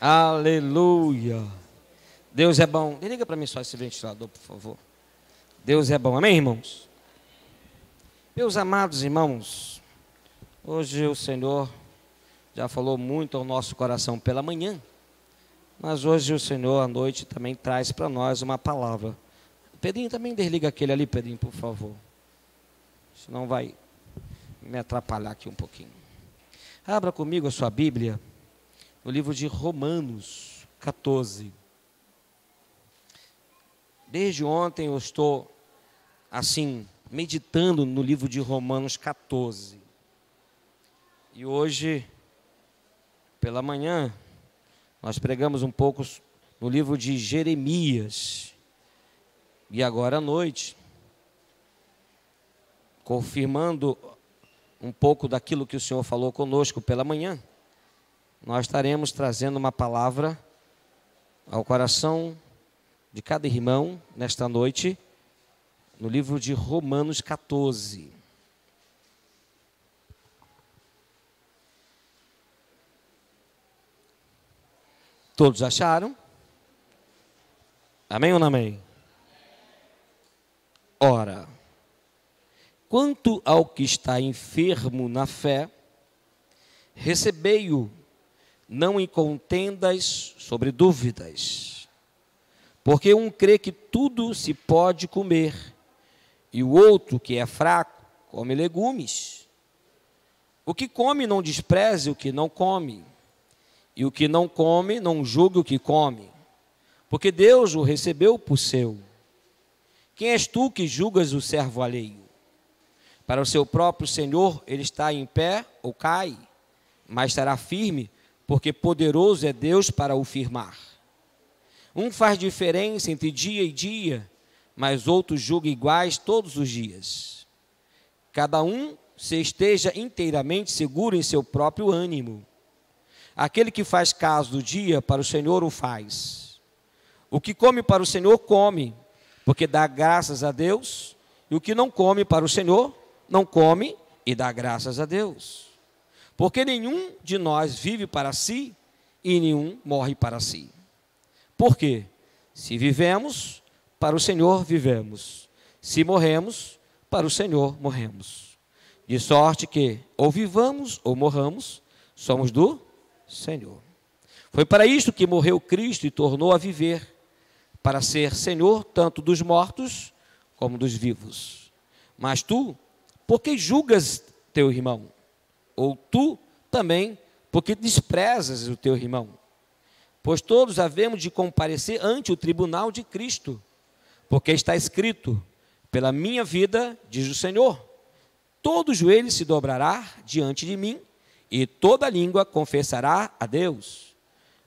Aleluia. Deus é bom. Liga para mim só esse ventilador, por favor. Deus é bom. Amém, irmãos? Meus amados irmãos, hoje o Senhor já falou muito ao nosso coração pela manhã, mas hoje o Senhor à noite também traz para nós uma palavra. Pedrinho, também desliga aquele ali, Pedrinho, por favor. Senão vai me atrapalhar aqui um pouquinho. Abra comigo a sua Bíblia no livro de Romanos 14. Desde ontem eu estou assim meditando no livro de Romanos 14. E hoje, pela manhã, nós pregamos um pouco no livro de Jeremias. E agora à noite, confirmando um pouco daquilo que o Senhor falou conosco pela manhã, nós estaremos trazendo uma palavra ao coração de cada irmão nesta noite, no livro de Romanos 14. Todos acharam? Amém ou não amém? Ora, quanto ao que está enfermo na fé, recebei-o, não em contendas sobre dúvidas. Porque um crê que tudo se pode comer, e o outro, que é fraco, come legumes. O que come não despreze o que não come, e o que não come não julgue o que come, porque Deus o recebeu por seu. Quem és tu que julgas o servo alheio? Para o seu próprio Senhor ele está em pé ou cai, mas estará firme, porque poderoso é Deus para o firmar. Um faz diferença entre dia e dia, mas outro julga iguais todos os dias. Cada um se esteja inteiramente seguro em seu próprio ânimo. Aquele que faz caso do dia, para o Senhor o faz. O que come para o Senhor, come, porque dá graças a Deus. E o que não come para o Senhor, não come e dá graças a Deus. Porque nenhum de nós vive para si e nenhum morre para si. Por quê? Se vivemos, para o Senhor vivemos. Se morremos, para o Senhor morremos. De sorte que, ou vivamos ou morramos, somos do Senhor. Foi para isto que morreu Cristo e tornou a viver, para ser Senhor tanto dos mortos como dos vivos. Mas tu, por que julgas teu irmão? Ou tu também, porque desprezas o teu irmão? Pois todos havemos de comparecer ante o tribunal de Cristo, porque está escrito: pela minha vida, diz o Senhor, todo joelho se dobrará diante de mim, e toda língua confessará a Deus.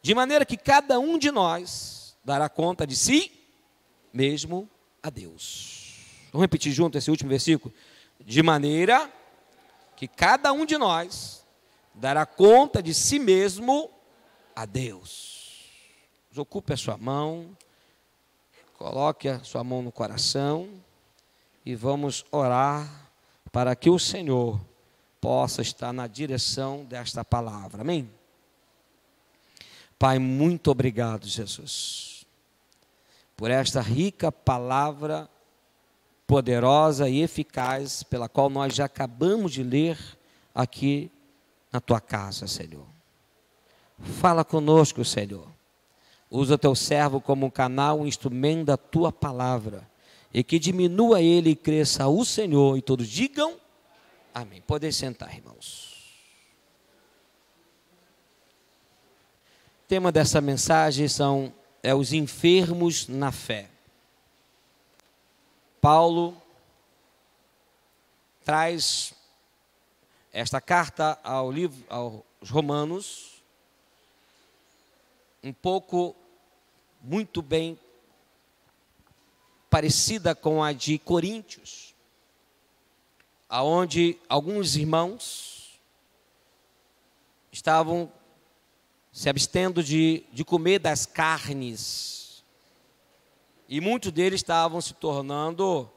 De maneira que cada um de nós dará conta de si mesmo a Deus. Vamos repetir junto esse último versículo? De maneira que cada um de nós dará conta de si mesmo a Deus. Ocupe a sua mão, coloque a sua mão no coração e vamos orar para que o Senhor possa estar na direção desta palavra. Amém? Pai, muito obrigado, Jesus, por esta rica palavra poderosa e eficaz, pela qual nós já acabamos de ler aqui na tua casa, Senhor. Fala conosco, Senhor. Usa teu servo como um canal, um instrumento da tua palavra, e que diminua ele e cresça o Senhor, e todos digam amém. Podem sentar, irmãos. O tema dessa mensagem é os enfermos na fé. Paulo traz esta carta aos Romanos, um pouco, muito bem parecida com a de Coríntios, aonde alguns irmãos estavam se abstendo de comer das carnes, e muitos deles estavam se tornando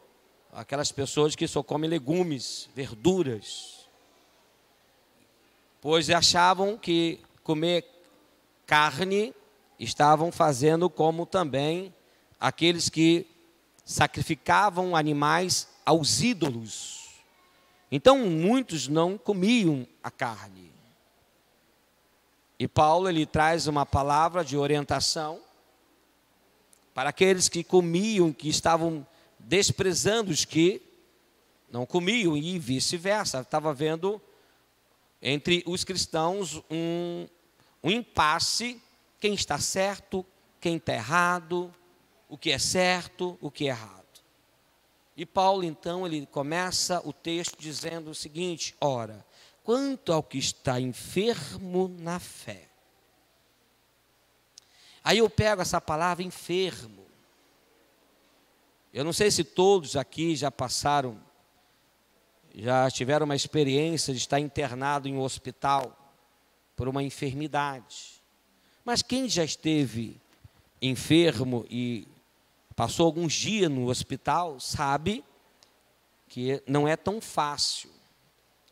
aquelas pessoas que só comem legumes, verduras, pois achavam que comer carne, estavam fazendo como também aqueles que sacrificavam animais aos ídolos. Então, muitos não comiam a carne. E Paulo, ele traz uma palavra de orientação para aqueles que comiam, que estavam desprezando os que não comiam, e vice-versa. Estava havendo entre os cristãos um impasse, quem está certo, quem está errado, o que é certo, o que é errado. E Paulo, então, ele começa o texto dizendo o seguinte: ora, quanto ao que está enfermo na fé. Aí eu pego essa palavra enfermo. Eu não sei se todos aqui já passaram, já tiveram uma experiência de estar internado em um hospital por uma enfermidade. Mas quem já esteve enfermo e passou alguns dias no hospital, sabe que não é tão fácil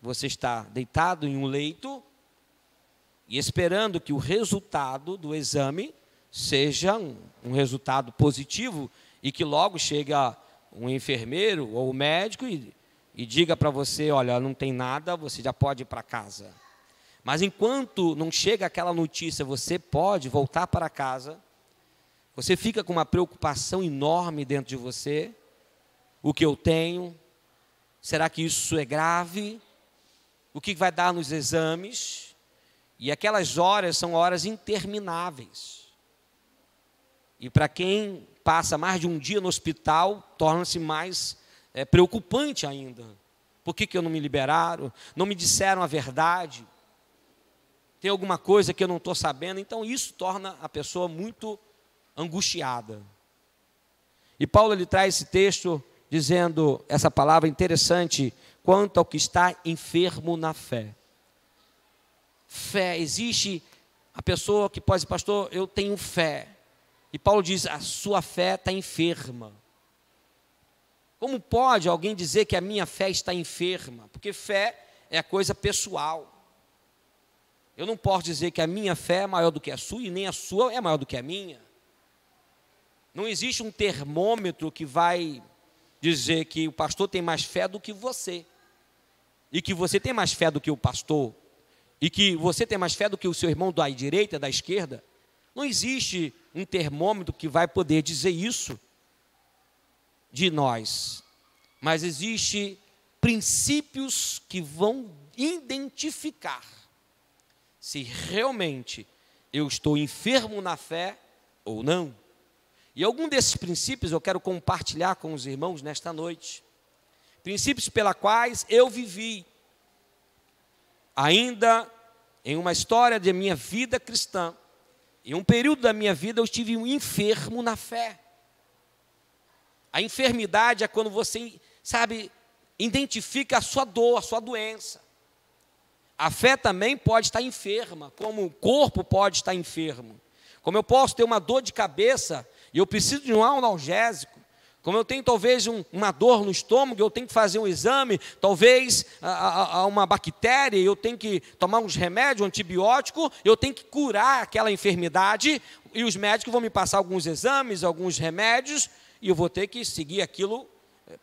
você estar deitado em um leito e esperando que o resultado do exame seja um resultado positivo e que logo chega um enfermeiro ou o médico e diga para você: olha, não tem nada, você já pode ir para casa. Mas enquanto não chega aquela notícia, você pode voltar para casa, você fica com uma preocupação enorme dentro de você. O que eu tenho? Será que isso é grave? O que vai dar nos exames? E aquelas horas são horas intermináveis. E para quem passa mais de um dia no hospital, torna-se mais preocupante ainda. Por que eu não me liberaram? Não me disseram a verdade? Tem alguma coisa que eu não estou sabendo? Então isso torna a pessoa muito angustiada. E Paulo, ele traz esse texto dizendo essa palavra interessante: quanto ao que está enfermo na fé. Fé, existe a pessoa que pode dizer: pastor, eu tenho fé. E Paulo diz: a sua fé está enferma. Como pode alguém dizer que a minha fé está enferma? Porque fé é coisa pessoal. Eu não posso dizer que a minha fé é maior do que a sua, e nem a sua é maior do que a minha. Não existe um termômetro que vai dizer que o pastor tem mais fé do que você, e que você tem mais fé do que o pastor, e que você tem mais fé do que o seu irmão da direita, da esquerda. Não existe um termômetro que vai poder dizer isso de nós. Mas existe princípios que vão identificar se realmente eu estou enfermo na fé ou não. E algum desses princípios eu quero compartilhar com os irmãos nesta noite. Princípios pelos quais eu vivi, ainda em uma história de minha vida cristã, em um período da minha vida eu estive um enfermo na fé. A enfermidade é quando você, identifica a sua dor, a sua doença. A fé também pode estar enferma, como o corpo pode estar enfermo. Como eu posso ter uma dor de cabeça e eu preciso de um analgésico. Como eu tenho talvez uma dor no estômago, eu tenho que fazer um exame, talvez há uma bactéria, eu tenho que tomar uns remédios, um antibiótico, eu tenho que curar aquela enfermidade, e os médicos vão me passar alguns exames, alguns remédios, e eu vou ter que seguir aquilo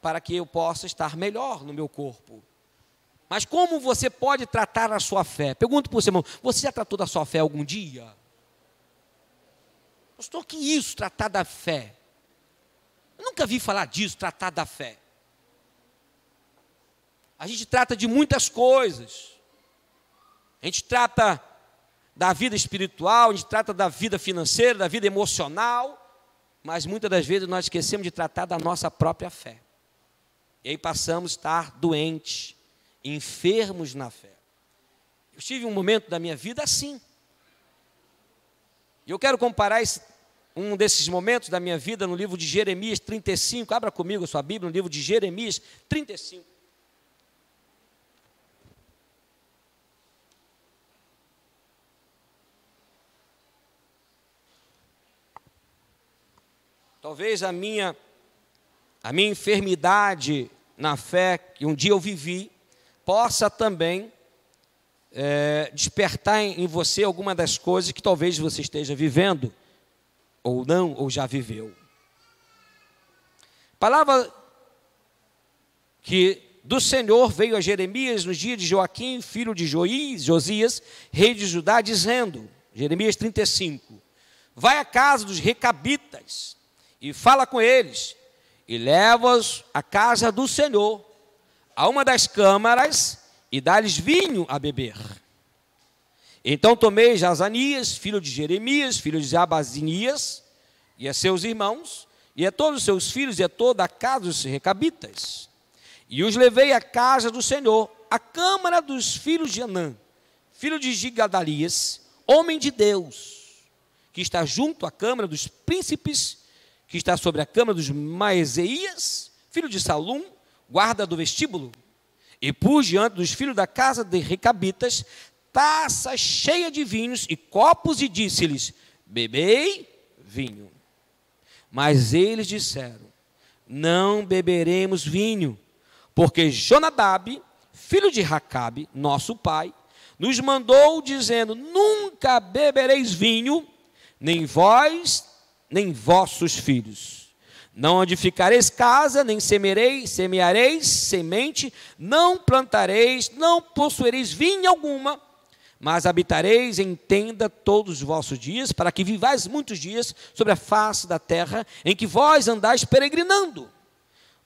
para que eu possa estar melhor no meu corpo. Mas como você pode tratar a sua fé? Pergunto para o seu irmão: você já tratou da sua fé algum dia? Pastor, que isso, tratar da fé? Eu nunca vi falar disso, tratar da fé. A gente trata de muitas coisas. A gente trata da vida espiritual, a gente trata da vida financeira, da vida emocional, mas muitas das vezes nós esquecemos de tratar da nossa própria fé. E aí passamos a estar doentes, enfermos na fé. Eu tive um momento da minha vida assim. E eu quero comparar um desses momentos da minha vida no livro de Jeremias 35. Abra comigo a sua Bíblia no livro de Jeremias 35. Talvez a minha enfermidade na fé que um dia eu vivi possa também despertar em você alguma das coisas que talvez você esteja vivendo, ou não, ou já viveu. Palavra que do Senhor veio a Jeremias nos dias de Joaquim, filho de Josias, rei de Judá, dizendo, Jeremias 35, vai à casa dos recabitas e fala com eles, e leva-os à casa do Senhor, a uma das câmaras, e dá-lhes vinho a beber. Então tomei Jazanias, filho de Jeremias, filho de Abazinias, e a seus irmãos, e a todos os seus filhos, e a toda a casa dos recabitas, e os levei à casa do Senhor, à câmara dos filhos de Anã, filho de Gigadalias, homem de Deus, que está junto à câmara dos príncipes, que está sobre a câmara dos Maezeias, filho de Salum, guarda do vestíbulo, e pus diante dos filhos da casa de recabitas taça cheia de vinhos e copos, e disse-lhes, bebei vinho. Mas eles disseram, não beberemos vinho, porque Jonadab, filho de Racabe, nosso pai, nos mandou dizendo, nunca bebereis vinho, nem vós, nem vossos filhos. Não edificareis casa, nem semeareis semente, não plantareis, não possuireis vinha alguma, mas habitareis em tenda todos os vossos dias, para que vivais muitos dias sobre a face da terra, em que vós andais peregrinando.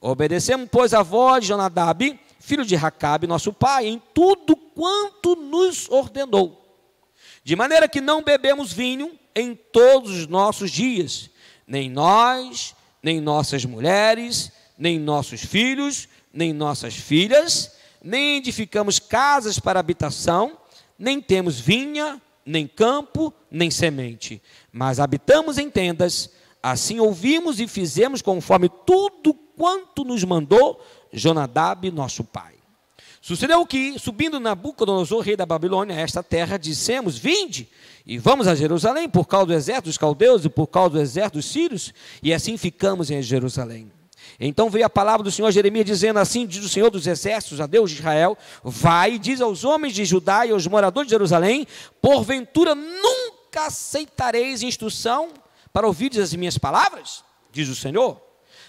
Obedecemos, pois, a voz de Jonadab, filho de Racabe, nosso pai, em tudo quanto nos ordenou. De maneira que não bebemos vinho em todos os nossos dias, nem nós, nem nossas mulheres, nem nossos filhos, nem nossas filhas, nem edificamos casas para habitação, nem temos vinha, nem campo, nem semente, mas habitamos em tendas. Assim ouvimos e fizemos conforme tudo quanto nos mandou Jonadab, nosso pai. Sucedeu que, subindo Nabucodonosor, rei da Babilônia, a esta terra, dissemos, vinde, e vamos a Jerusalém, por causa do exército dos caldeus e por causa do exército dos sírios, e assim ficamos em Jerusalém. Então veio a palavra do Senhor a Jeremias, dizendo, assim diz o Senhor dos exércitos, a Deus de Israel, vai e diz aos homens de Judá e aos moradores de Jerusalém, porventura nunca aceitareis instrução para ouvir as minhas palavras? Diz o Senhor.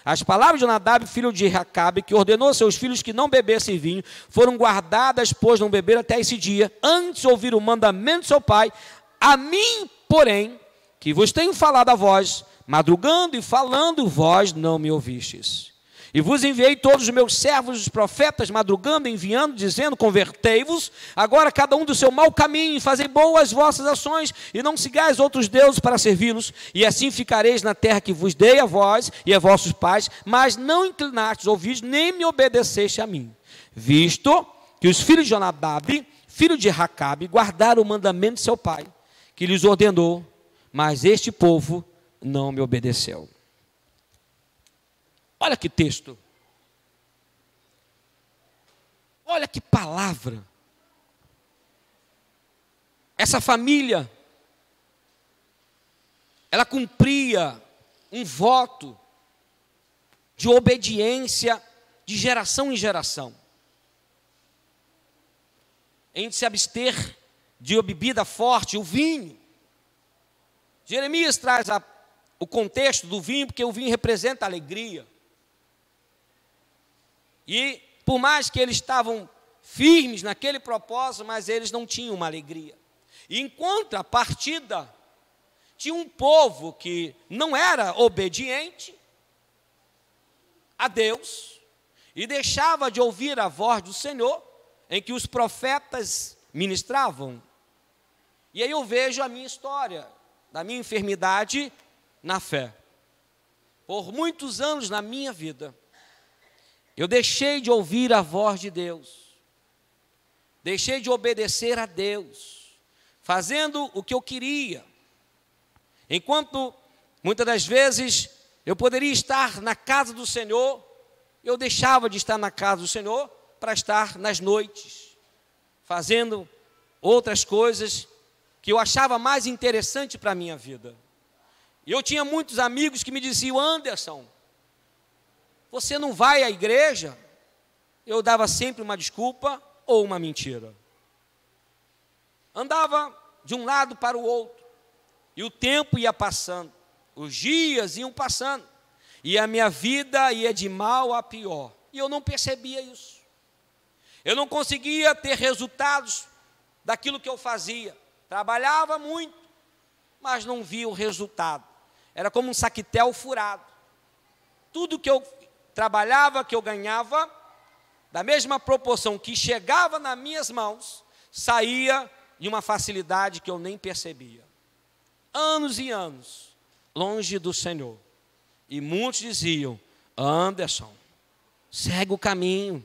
As palavras de Jonadab, filho de Racabe, que ordenou a seus filhos que não bebessem vinho, foram guardadas, pois não beberam até esse dia, antes de ouvir o mandamento de seu pai. A mim, porém, que vos tenho falado a vós, madrugando e falando, vós não me ouvistes. E vos enviei todos os meus servos, os profetas, madrugando, enviando, dizendo, convertei-vos, agora cada um do seu mau caminho, e fazei boas vossas ações, e não sigais outros deuses para servi-los, e assim ficareis na terra que vos dei a vós e a vossos pais, mas não inclinastes ouvidos, nem me obedeceste a mim. Visto que os filhos de Jonadab, filho de Racabe, guardaram o mandamento de seu pai, que lhes ordenou, mas este povo não me obedeceu. Olha que texto. Olha que palavra. Essa família, ela cumpria um voto de obediência de geração em geração, em se abster de bebida forte, o vinho. Jeremias traz o contexto do vinho, porque o vinho representa alegria. E por mais que eles estavam firmes naquele propósito, mas eles não tinham uma alegria. E em contrapartida, tinha um povo que não era obediente a Deus e deixava de ouvir a voz do Senhor, em que os profetas ministravam. E aí eu vejo a minha história, da minha enfermidade na fé. Por muitos anos na minha vida, eu deixei de ouvir a voz de Deus, deixei de obedecer a Deus, fazendo o que eu queria, enquanto muitas das vezes eu poderia estar na casa do Senhor, eu deixava de estar na casa do Senhor para estar nas noites, fazendo outras coisas que eu achava mais interessante para a minha vida. E eu tinha muitos amigos que me diziam, Anderson, você não vai à igreja? Eu dava sempre uma desculpa ou uma mentira. andava de um lado para o outro, e o tempo ia passando, os dias iam passando, e a minha vida ia de mal a pior, e eu não percebia isso. Eu não conseguia ter resultados daquilo que eu fazia. Trabalhava muito, mas não via o resultado. Era como um saquetel furado. Tudo que eu trabalhava, que eu ganhava, da mesma proporção que chegava nas minhas mãos, saía de uma facilidade que eu nem percebia. Anos e anos, longe do Senhor. E muitos diziam: Anderson, segue o caminho,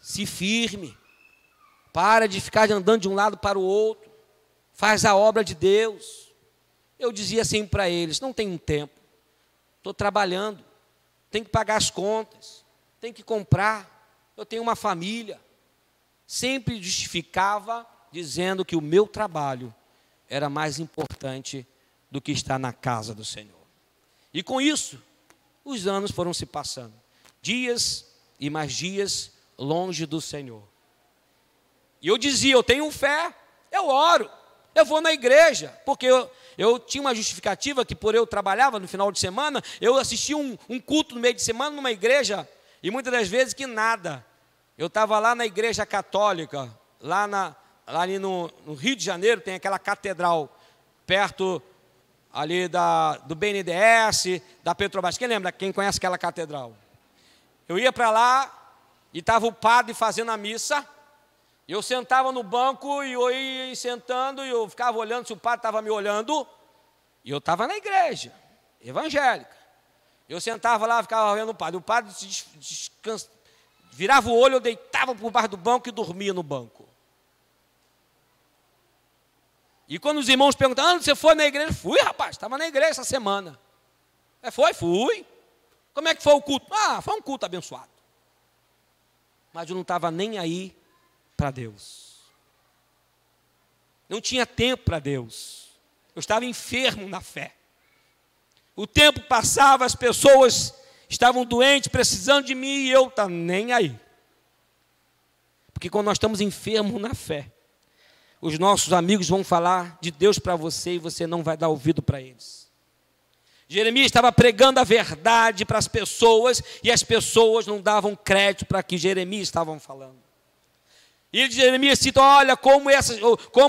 se firme, para de ficar andando de um lado para o outro, faz a obra de Deus. Eu dizia assim para eles: não tenho tempo, estou trabalhando, tenho que pagar as contas, tenho que comprar, eu tenho uma família. Sempre justificava dizendo que o meu trabalho era mais importante do que estar na casa do Senhor. E com isso, os anos foram se passando, dias e mais dias longe do Senhor. E eu dizia: eu tenho fé, eu oro, eu vou na igreja, porque eu tinha uma justificativa que por eu trabalhava no final de semana, eu assistia um culto no meio de semana numa igreja, e muitas das vezes que nada. Eu estava lá na igreja católica, lá ali no Rio de Janeiro, tem aquela catedral, perto ali do BNDES, da Petrobras. Quem lembra? Quem conhece aquela catedral? Eu ia para lá, e estava o padre fazendo a missa, eu sentava no banco, e eu ia sentando, e eu ficava olhando se o padre estava me olhando, e eu estava na igreja evangélica. Eu sentava lá, ficava vendo o padre virava o olho, eu deitava por baixo do banco e dormia no banco. E quando os irmãos perguntavam: você foi na igreja? Fui, rapaz, estava na igreja essa semana. Fui. Como é que foi o culto? Foi um culto abençoado. Mas eu não estava nem aí para Deus. Não tinha tempo para Deus. Eu estava enfermo na fé. O tempo passava, as pessoas estavam doentes, precisando de mim, e eu estava nem aí. Porque quando nós estamos enfermos na fé, os nossos amigos vão falar de Deus para você e você não vai dar ouvido para eles. Jeremias estava pregando a verdade para as pessoas e as pessoas não davam crédito para o que Jeremias estava falando. E Jeremias cita: olha como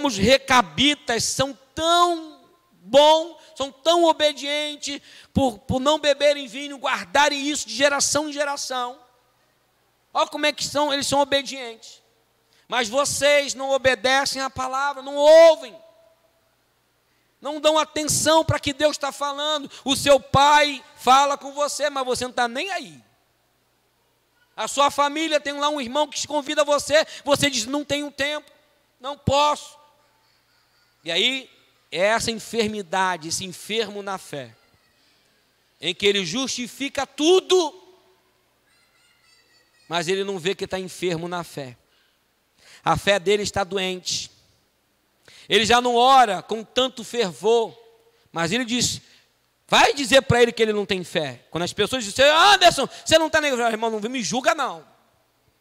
os recabitas são tão bons, são tão obedientes, por não beberem vinho, guardarem isso de geração em geração. Olha como é que eles são obedientes. Mas vocês não obedecem à palavra, não ouvem, não dão atenção para o que Deus está falando. O seu pai fala com você, mas você não está nem aí. A sua família tem lá um irmão que te convida você diz: não tenho tempo, não posso. E aí é essa enfermidade, esse enfermo na fé, em que ele justifica tudo, mas ele não vê que está enfermo na fé. A fé dele está doente. Ele já não ora com tanto fervor, mas ele diz: vai dizer para ele que ele não tem fé. Quando as pessoas dizem: Anderson, você não está nem... Irmão, não me julga não.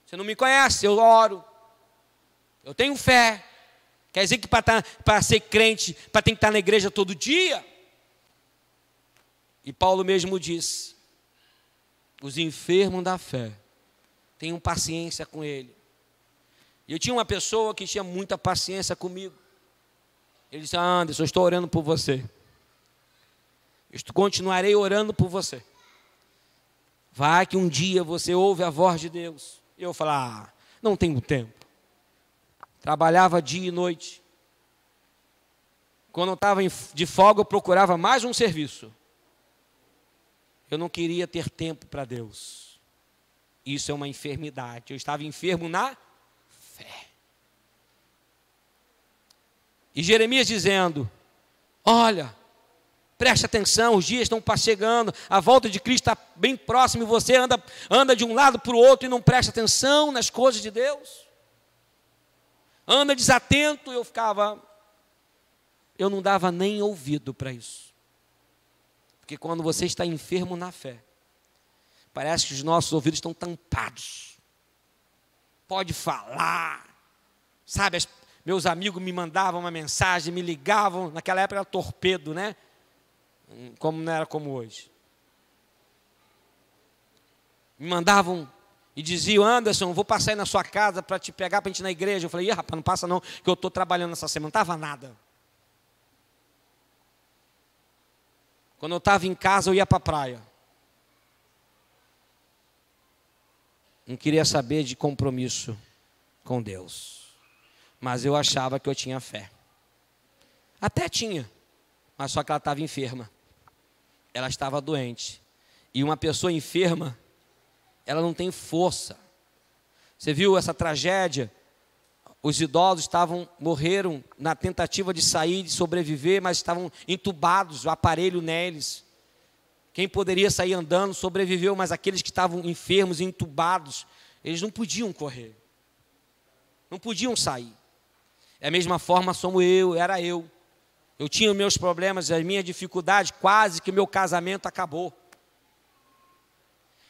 Você não me conhece, eu oro. Eu tenho fé. Quer dizer que para ser crente, para ter que estar na igreja todo dia? E Paulo mesmo disse: os enfermos da fé, tenham paciência com ele. E eu tinha uma pessoa que tinha muita paciência comigo. Ele disse: Anderson, eu estou orando por você. Eu continuarei orando por você. Vai que um dia você ouve a voz de Deus. E eu falo: não tenho tempo. Trabalhava dia e noite. Quando eu estava de folga, eu procurava mais um serviço. Eu não queria ter tempo para Deus. Isso é uma enfermidade. Eu estava enfermo na fé. E Jeremias dizendo: olha, preste atenção, os dias estão chegando, a volta de Cristo está bem próxima e você anda de um lado para o outro e não presta atenção nas coisas de Deus. Anda desatento. Eu não dava nem ouvido para isso. Porque quando você está enfermo na fé, parece que os nossos ouvidos estão tampados. Pode falar, sabe, meus amigos me mandavam uma mensagem, me ligavam, naquela época era torpedo, né? Como não era como hoje. Me mandavam e diziam: Anderson, vou passar aí na sua casa para te pegar, para a gente ir na igreja. Eu falei: rapaz, não passa não, que eu estou trabalhando essa semana. Não estava nada. Quando eu estava em casa, eu ia para a praia. Não queria saber de compromisso com Deus. Mas eu achava que eu tinha fé. Até tinha, mas só que ela estava enferma. Ela estava doente. E uma pessoa enferma, ela não tem força. Você viu essa tragédia? Os idosos morreram na tentativa de sair, de sobreviver, mas estavam entubados, o aparelho neles. Quem poderia sair andando sobreviveu, mas aqueles que estavam enfermos, entubados, eles não podiam correr. Não podiam sair. Da mesma forma era eu. Eu tinha os meus problemas, as minhas dificuldades, quase que o meu casamento acabou.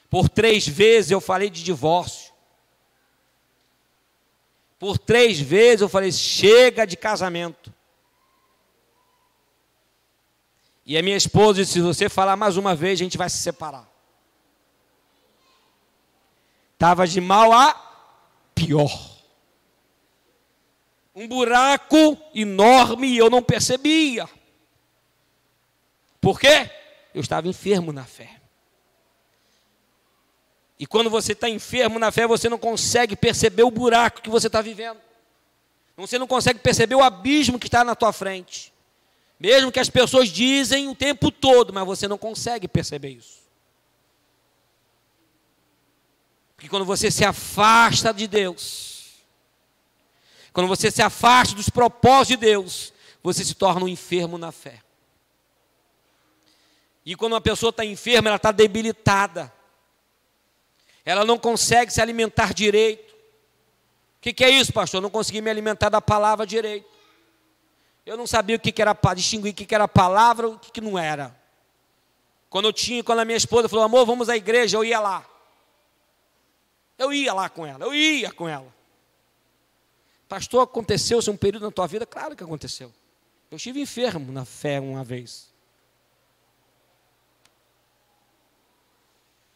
Por 3 vezes eu falei de divórcio. Por 3 vezes eu falei: chega de casamento. E a minha esposa disse: se você falar mais uma vez, a gente vai se separar. Estava de mal a pior. Um buraco enorme e eu não percebia. Por quê? Eu estava enfermo na fé. E quando você está enfermo na fé, você não consegue perceber o buraco que você está vivendo. Você não consegue perceber o abismo que está na tua frente. Mesmo que as pessoas dizem o tempo todo, mas você não consegue perceber isso. Porque quando você se afasta de Deus, quando você se afasta dos propósitos de Deus, você se torna um enfermo na fé. E quando uma pessoa está enferma, ela está debilitada. Ela não consegue se alimentar direito. O que é isso, pastor? Eu não consegui me alimentar da palavra direito. Eu não sabia o que era, distinguir o que era palavra e o que não era. Quando a minha esposa falou: amor, vamos à igreja, eu ia lá. Eu ia lá com ela, eu ia com ela. Pastor, aconteceu-se um período na tua vida? Claro que aconteceu. Eu estive enfermo na fé uma vez.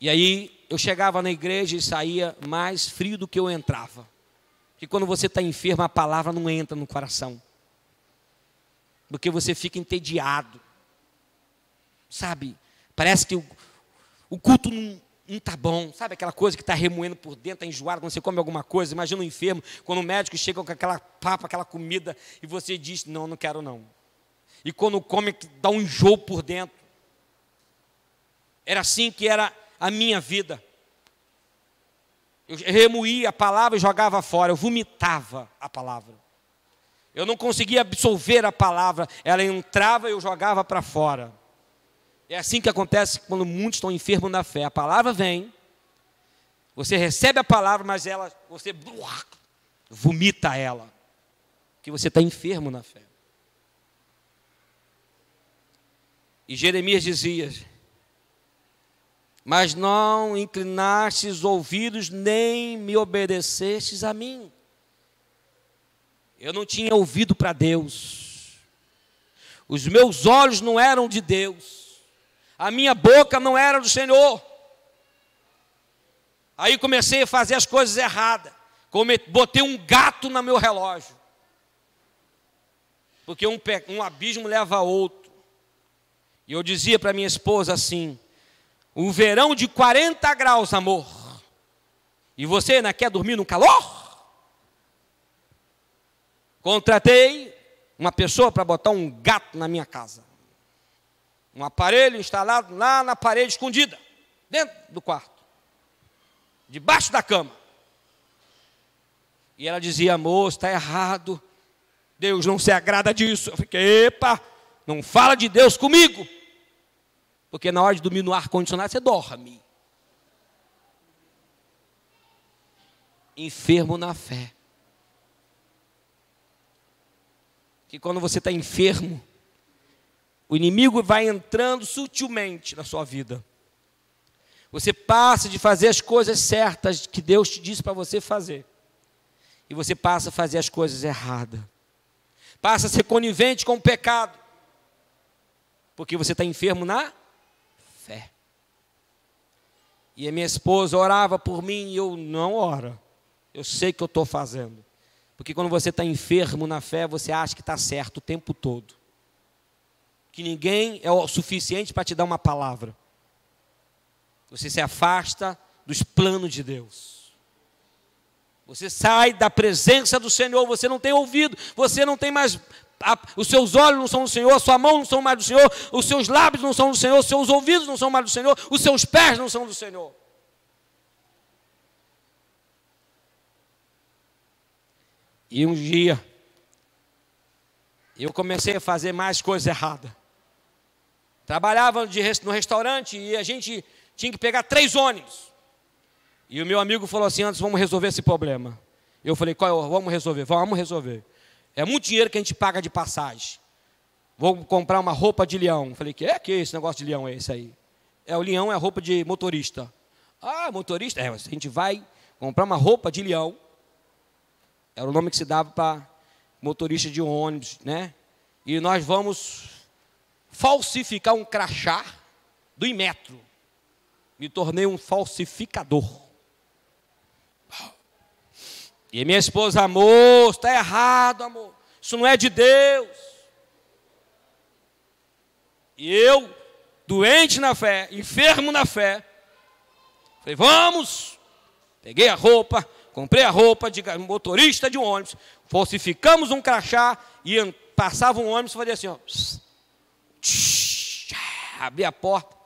E aí eu chegava na igreja e saía mais frio do que eu entrava. Porque quando você está enfermo, a palavra não entra no coração. Porque você fica entediado. Sabe? Parece que o culto não está bom. Sabe aquela coisa que está remoendo por dentro, está enjoado quando você come alguma coisa? Imagina um enfermo, quando o médico chega com aquela papa, aquela comida, e você diz: não, não quero não. E quando come, dá um enjoo por dentro. Era assim que era a minha vida. Eu remoía a palavra e jogava fora. Eu vomitava a palavra. Eu não conseguia absorver a palavra. Ela entrava e eu jogava para fora. É assim que acontece quando muitos estão enfermos na fé. A palavra vem, você recebe a palavra, mas você vomita ela. Porque você está enfermo na fé. E Jeremias dizia: mas não inclinastes os ouvidos, nem me obedecestes a mim. Eu não tinha ouvido para Deus. Os meus olhos não eram de Deus. A minha boca não era do Senhor. Aí comecei a fazer as coisas erradas. Botei um gato no meu relógio. Porque um abismo leva a outro. E eu dizia para minha esposa assim: um verão de 40 graus, amor. E você ainda quer dormir no calor? Contratei uma pessoa para botar um gato na minha casa. Um aparelho instalado lá na parede escondida, dentro do quarto, debaixo da cama. E ela dizia: amor, está errado. Deus não se agrada disso. Eu fiquei: epa, não fala de Deus comigo. Porque na hora de dormir no ar-condicionado, você dorme. Enfermo na fé. Que quando você está enfermo, o inimigo vai entrando sutilmente na sua vida. Você passa de fazer as coisas certas que Deus te disse para você fazer. e você passa a fazer as coisas erradas. Passa a ser conivente com o pecado. Porque você está enfermo na fé. E a minha esposa orava por mim e eu não oro. Eu sei o que eu estou fazendo. Porque quando você está enfermo na fé, você acha que está certo o tempo todo. Que ninguém é o suficiente para te dar uma palavra. Você se afasta dos planos de Deus. Você sai da presença do Senhor, você não tem ouvido, você não tem mais... Os seus olhos não são do Senhor, a sua mão não são mais do Senhor, os seus lábios não são do Senhor, os seus ouvidos não são mais do Senhor, os seus pés não são do Senhor. E um dia, eu comecei a fazer mais coisas erradas. Trabalhava no restaurante e a gente tinha que pegar 3 ônibus. E o meu amigo falou assim, antes vamos resolver esse problema. Eu falei, vamos resolver, vamos resolver. É muito dinheiro que a gente paga de passagem. Vou comprar uma roupa de leão. Falei, que é esse negócio de leão é esse aí? O leão é a roupa de motorista. Ah, motorista? A gente vai comprar uma roupa de leão. Era o nome que se dava para motorista de ônibus, né? E nós vamos falsificar um crachá do Inmetro. Me tornei um falsificador. E minha esposa, amor, está errado, amor. Isso não é de Deus. E eu, doente na fé, enfermo na fé, falei, vamos. Peguei a roupa, comprei a roupa de motorista de um ônibus, falsificamos um crachá e passava um ônibus e fazia assim, ó. Abri a porta.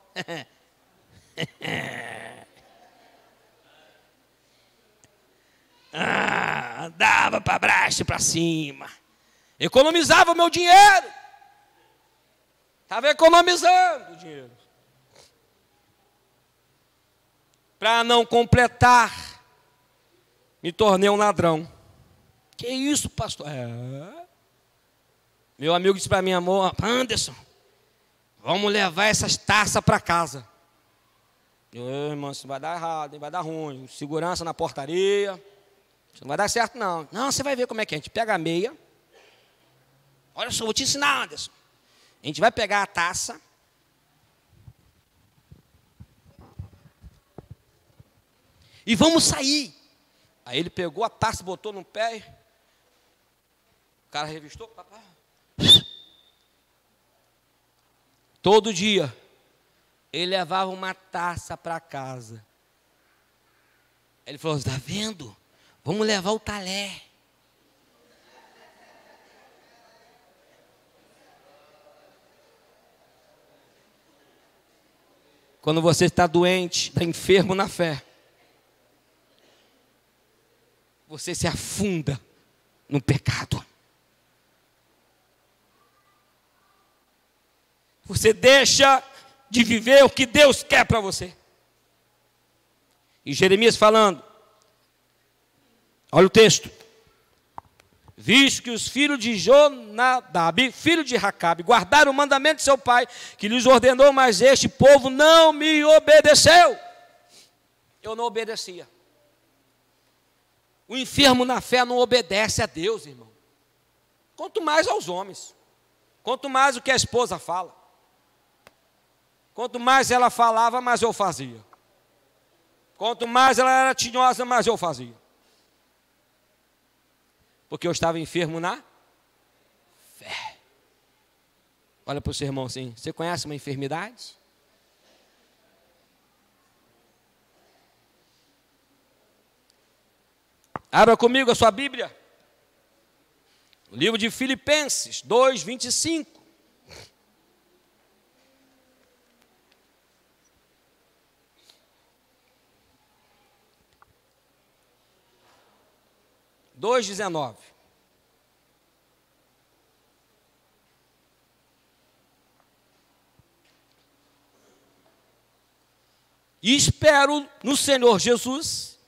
Andava para baixo e para cima. Economizava o meu dinheiro. Estava economizando o dinheiro. Para não completar, me tornei um ladrão. Que isso, pastor? Meu amigo disse para mim, amor, Anderson, vamos levar essas taças para casa. Irmão, isso vai dar errado, hein? Vai dar ruim. Segurança na portaria. Isso não vai dar certo, não. Não, você vai ver como é que é. A gente pega a meia. Olha só, vou te ensinar, Anderson. A gente vai pegar a taça. E vamos sair. Aí ele pegou a taça, botou no pé. O cara revistou. Todo dia, ele levava uma taça para casa. Ele falou, está vendo? Vamos levar o talher. Quando você está doente, está enfermo na fé, você se afunda no pecado. Você deixa de viver o que Deus quer para você. E Jeremias falando, olha o texto. Visto que os filhos de Jonadab, filho de Racabe, guardaram o mandamento de seu pai, que lhes ordenou, mas este povo não me obedeceu. Eu não obedecia. O enfermo na fé não obedece a Deus, irmão. Quanto mais aos homens. Quanto mais o que a esposa fala. Quanto mais ela falava, mais eu fazia. Quanto mais ela era tinhosa, mais eu fazia. Porque eu estava enfermo na fé. Olha para o seu irmão assim, você conhece uma enfermidade? Abra comigo a sua Bíblia. O livro de Filipenses 2, 25. Dois 19. E espero no Senhor Jesus,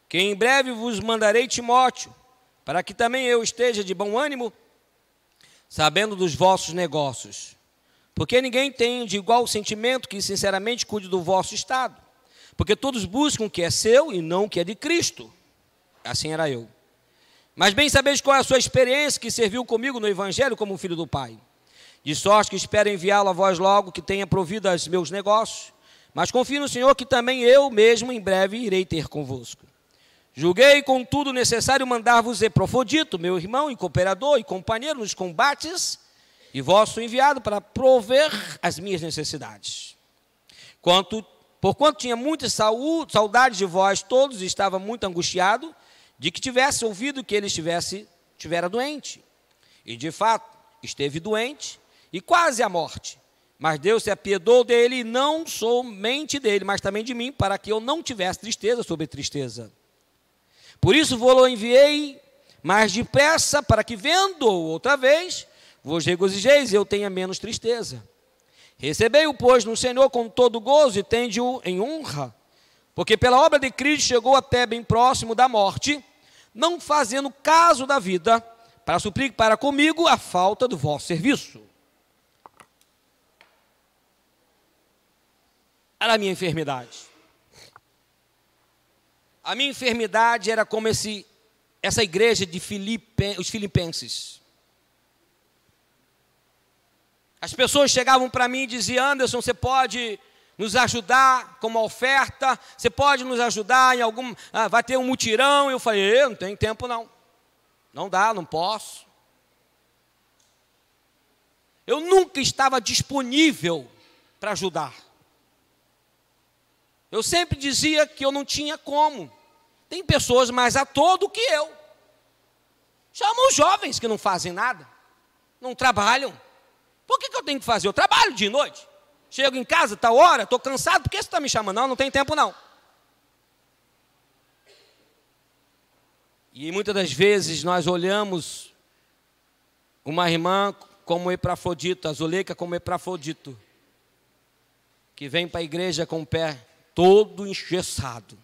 que em breve vos mandarei Timóteo, para que também eu esteja de bom ânimo, sabendo dos vossos negócios. Porque ninguém tem de igual sentimento que sinceramente cuide do vosso estado. Porque todos buscam o que é seu e não o que é de Cristo. Assim era eu. Mas bem sabeis qual é a sua experiência, que serviu comigo no Evangelho como filho do Pai. De sorte que espero enviá-lo a vós logo, que tenha provido aos meus negócios. Mas confio no Senhor que também eu mesmo em breve irei ter convosco. Julguei, contudo, necessário mandar-vos Epafrodito, meu irmão e cooperador e companheiro nos combates, e vosso enviado para prover as minhas necessidades. Porquanto tinha muita saudade de vós todos, e estava muito angustiado de que tivesse ouvido que ele estivera doente. E de fato, esteve doente e quase à morte. Mas Deus se apiedou dele, e não somente dele, mas também de mim, para que eu não tivesse tristeza sobre tristeza. Por isso vou-lo enviei mais depressa, para que, vendo-o outra vez, vos regozijeis e eu tenha menos tristeza. Recebei-o, pois, no Senhor com todo gozo e tende-o em honra, porque pela obra de Cristo chegou até bem próximo da morte, não fazendo caso da vida, para suprir para comigo a falta do vosso serviço. Era a minha enfermidade. A minha enfermidade era como essa igreja de os filipenses. As pessoas chegavam para mim e diziam: Anderson, você pode nos ajudar com uma oferta? Você pode nos ajudar em algum... vai ter um mutirão? Eu falei: não tenho tempo não. Não dá, não posso. Eu nunca estava disponível para ajudar. Eu sempre dizia que eu não tinha como. Tem pessoas mais a todo que eu. Chamam os jovens que não fazem nada, não trabalham. Por que eu tenho que fazer? Eu trabalho dia e noite. Chego em casa, tal hora, estou cansado, por que você está me chamando? Não tem tempo não. E muitas das vezes nós olhamos uma irmã como Epafrodito, a Zuleika como Epafrodito, que vem para a igreja com o pé todo engessado,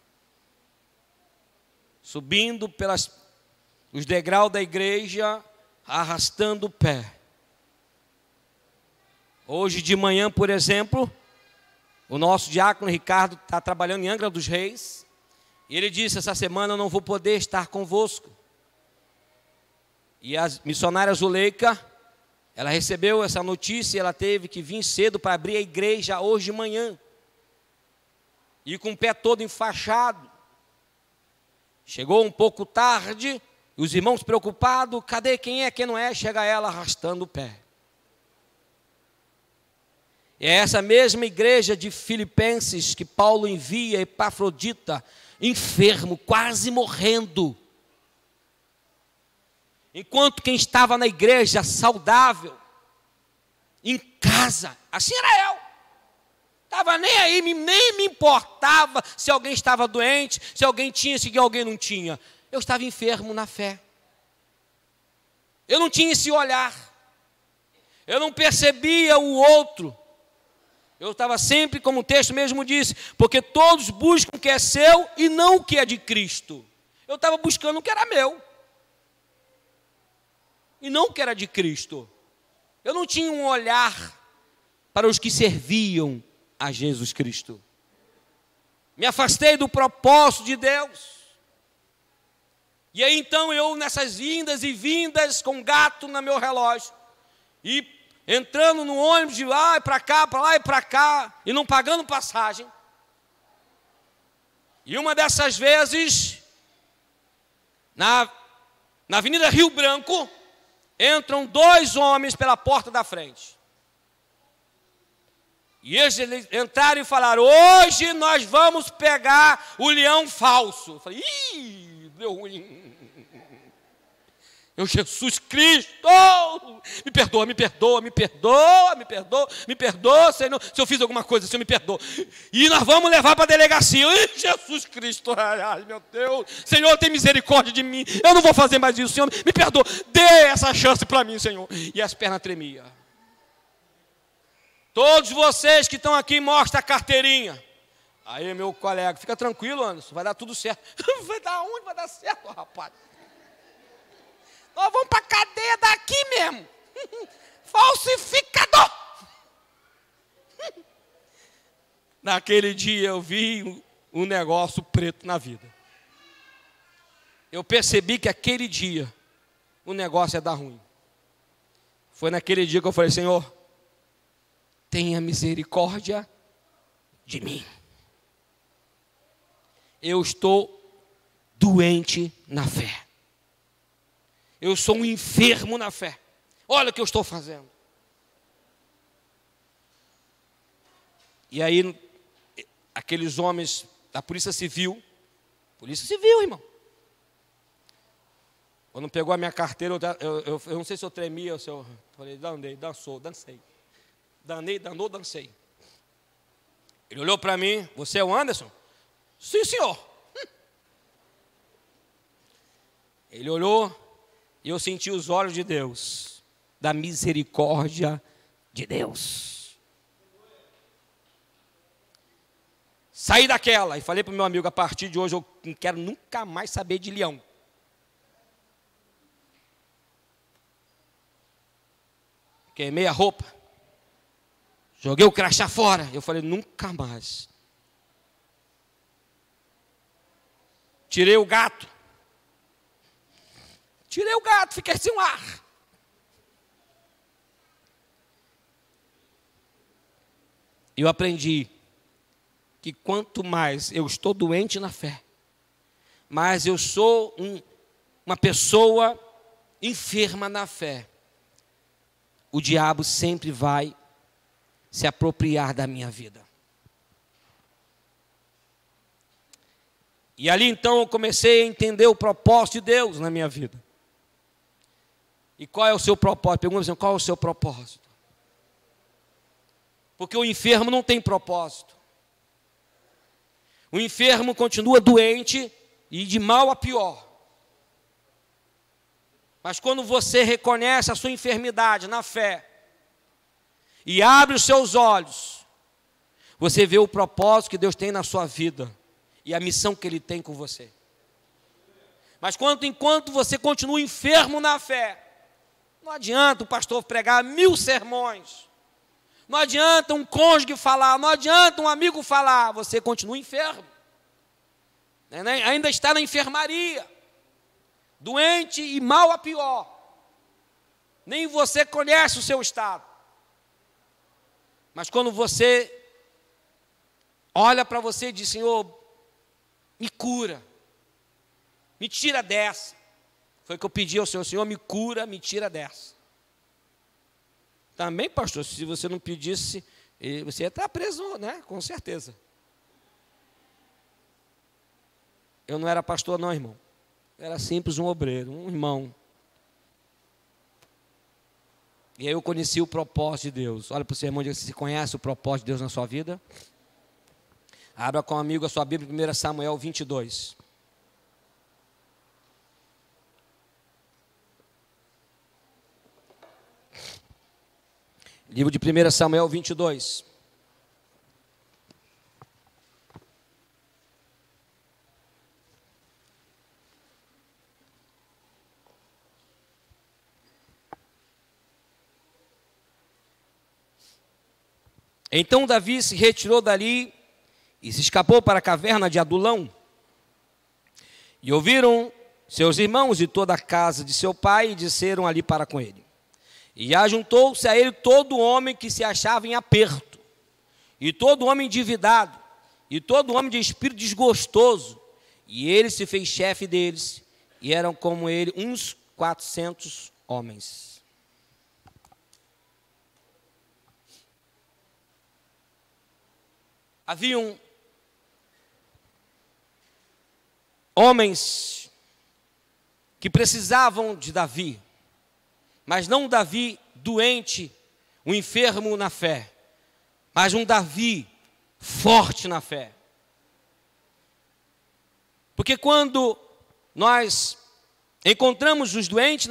subindo os degraus da igreja, arrastando o pé. Hoje de manhã, por exemplo, o nosso diácono Ricardo está trabalhando em Angra dos Reis, e ele disse: essa semana eu não vou poder estar convosco. E a missionária Zuleika, ela recebeu essa notícia, e ela teve que vir cedo para abrir a igreja hoje de manhã, e com o pé todo enfaixado. Chegou um pouco tarde, e os irmãos preocupados: cadê, quem é, quem não é? Chega ela arrastando o pé. É essa mesma igreja de Filipenses que Paulo envia Epafrodita, enfermo, quase morrendo. Enquanto quem estava na igreja saudável, em casa, assim era eu. Estava nem aí, nem me importava se alguém estava doente, se alguém tinha, se alguém não tinha. Eu estava enfermo na fé. Eu não tinha esse olhar. Eu não percebia o outro. Eu estava sempre, como o texto mesmo disse, porque todos buscam o que é seu e não o que é de Cristo. Eu estava buscando o que era meu e não o que era de Cristo. Eu não tinha um olhar para os que serviam a Jesus Cristo. Me afastei do propósito de Deus. E aí então eu, nessas indas e vindas, com gato no meu relógio, e entrando no ônibus de lá e para cá, para lá e para cá, e não pagando passagem. E uma dessas vezes, na Avenida Rio Branco, entram dois homens pela porta da frente. E eles entraram e falaram: hoje nós vamos pegar o leão falso. Eu falei: ih, deu ruim. Eu, Jesus Cristo, me perdoa, me perdoa, me perdoa, me perdoa, me perdoa, Senhor, se eu fiz alguma coisa, Senhor, me perdoa. E nós vamos levar para a delegacia. Ih, Jesus Cristo, ai, meu Deus, Senhor, tem misericórdia de mim, eu não vou fazer mais isso, Senhor, me perdoa, dê essa chance para mim, Senhor. E as pernas tremiam. Todos vocês que estão aqui, mostra a carteirinha. Aí, meu colega, fica tranquilo, Anderson, vai dar tudo certo. Vai dar onde? Vai dar certo, rapaz. Nós vamos para a cadeia daqui mesmo. Falsificador. Naquele dia eu vi um negócio preto na vida. eu percebi que aquele dia o negócio ia dar ruim. Foi naquele dia que eu falei: Senhor, tenha misericórdia de mim. Eu estou doente na fé. Eu sou um enfermo na fé. Olha o que eu estou fazendo. E aí, aqueles homens da Polícia Civil, irmão. Quando pegou a minha carteira, eu não sei se eu tremia ou se eu falei: dancei. Dancei. Ele olhou para mim: você é o Anderson? Sim, senhor. Ele olhou e eu senti os olhos de Deus, da misericórdia de Deus. Saí daquela e falei para o meu amigo: a partir de hoje eu não quero nunca mais saber de leão. Queimei a roupa, joguei o crachá fora. Eu falei: nunca mais. Tirei o gato, fiquei sem ar. Eu aprendi que quanto mais eu estou doente na fé, mais eu sou uma pessoa enferma na fé, o diabo sempre vai se apropriar da minha vida. E ali então eu comecei a entender o propósito de Deus na minha vida. E qual é o seu propósito? Pergunta assim: qual é o seu propósito? Porque o enfermo não tem propósito. O enfermo continua doente e de mal a pior. Mas quando você reconhece a sua enfermidade na fé e abre os seus olhos, você vê o propósito que Deus tem na sua vida e a missão que Ele tem com você. Mas enquanto você continua enfermo na fé, não adianta o pastor pregar 1000 sermões, não adianta um cônjuge falar, não adianta um amigo falar, você continua enfermo, ainda está na enfermaria, doente e mal a pior. Nem você conhece o seu estado. Mas quando você olha para você e diz: Senhor, me cura, me tira dessa. Foi o que eu pedi ao Senhor: Senhor, me cura, me tira dessa. Também, pastor, se você não pedisse, você ia estar preso, né? Com certeza. Eu não era pastor não, irmão. Era simples um obreiro, um irmão. E aí eu conheci o propósito de Deus. Olha para o seu irmão e diga: você conhece o propósito de Deus na sua vida? Abra com um amigo a sua Bíblia, 1 Samuel 22. Livro de 1 Samuel 22. Então Davi se retirou dali e se escapou para a caverna de Adulão. E ouviram seus irmãos e toda a casa de seu pai e desceram ali para com ele. E ajuntou-se a ele todo homem que se achava em aperto, e todo homem endividado, e todo homem de espírito desgostoso. E ele se fez chefe deles, e eram como ele uns 400 homens. Haviam homens que precisavam de Davi, mas não um Davi doente, um enfermo na fé, mas um Davi forte na fé. Porque quando nós encontramos os doentes,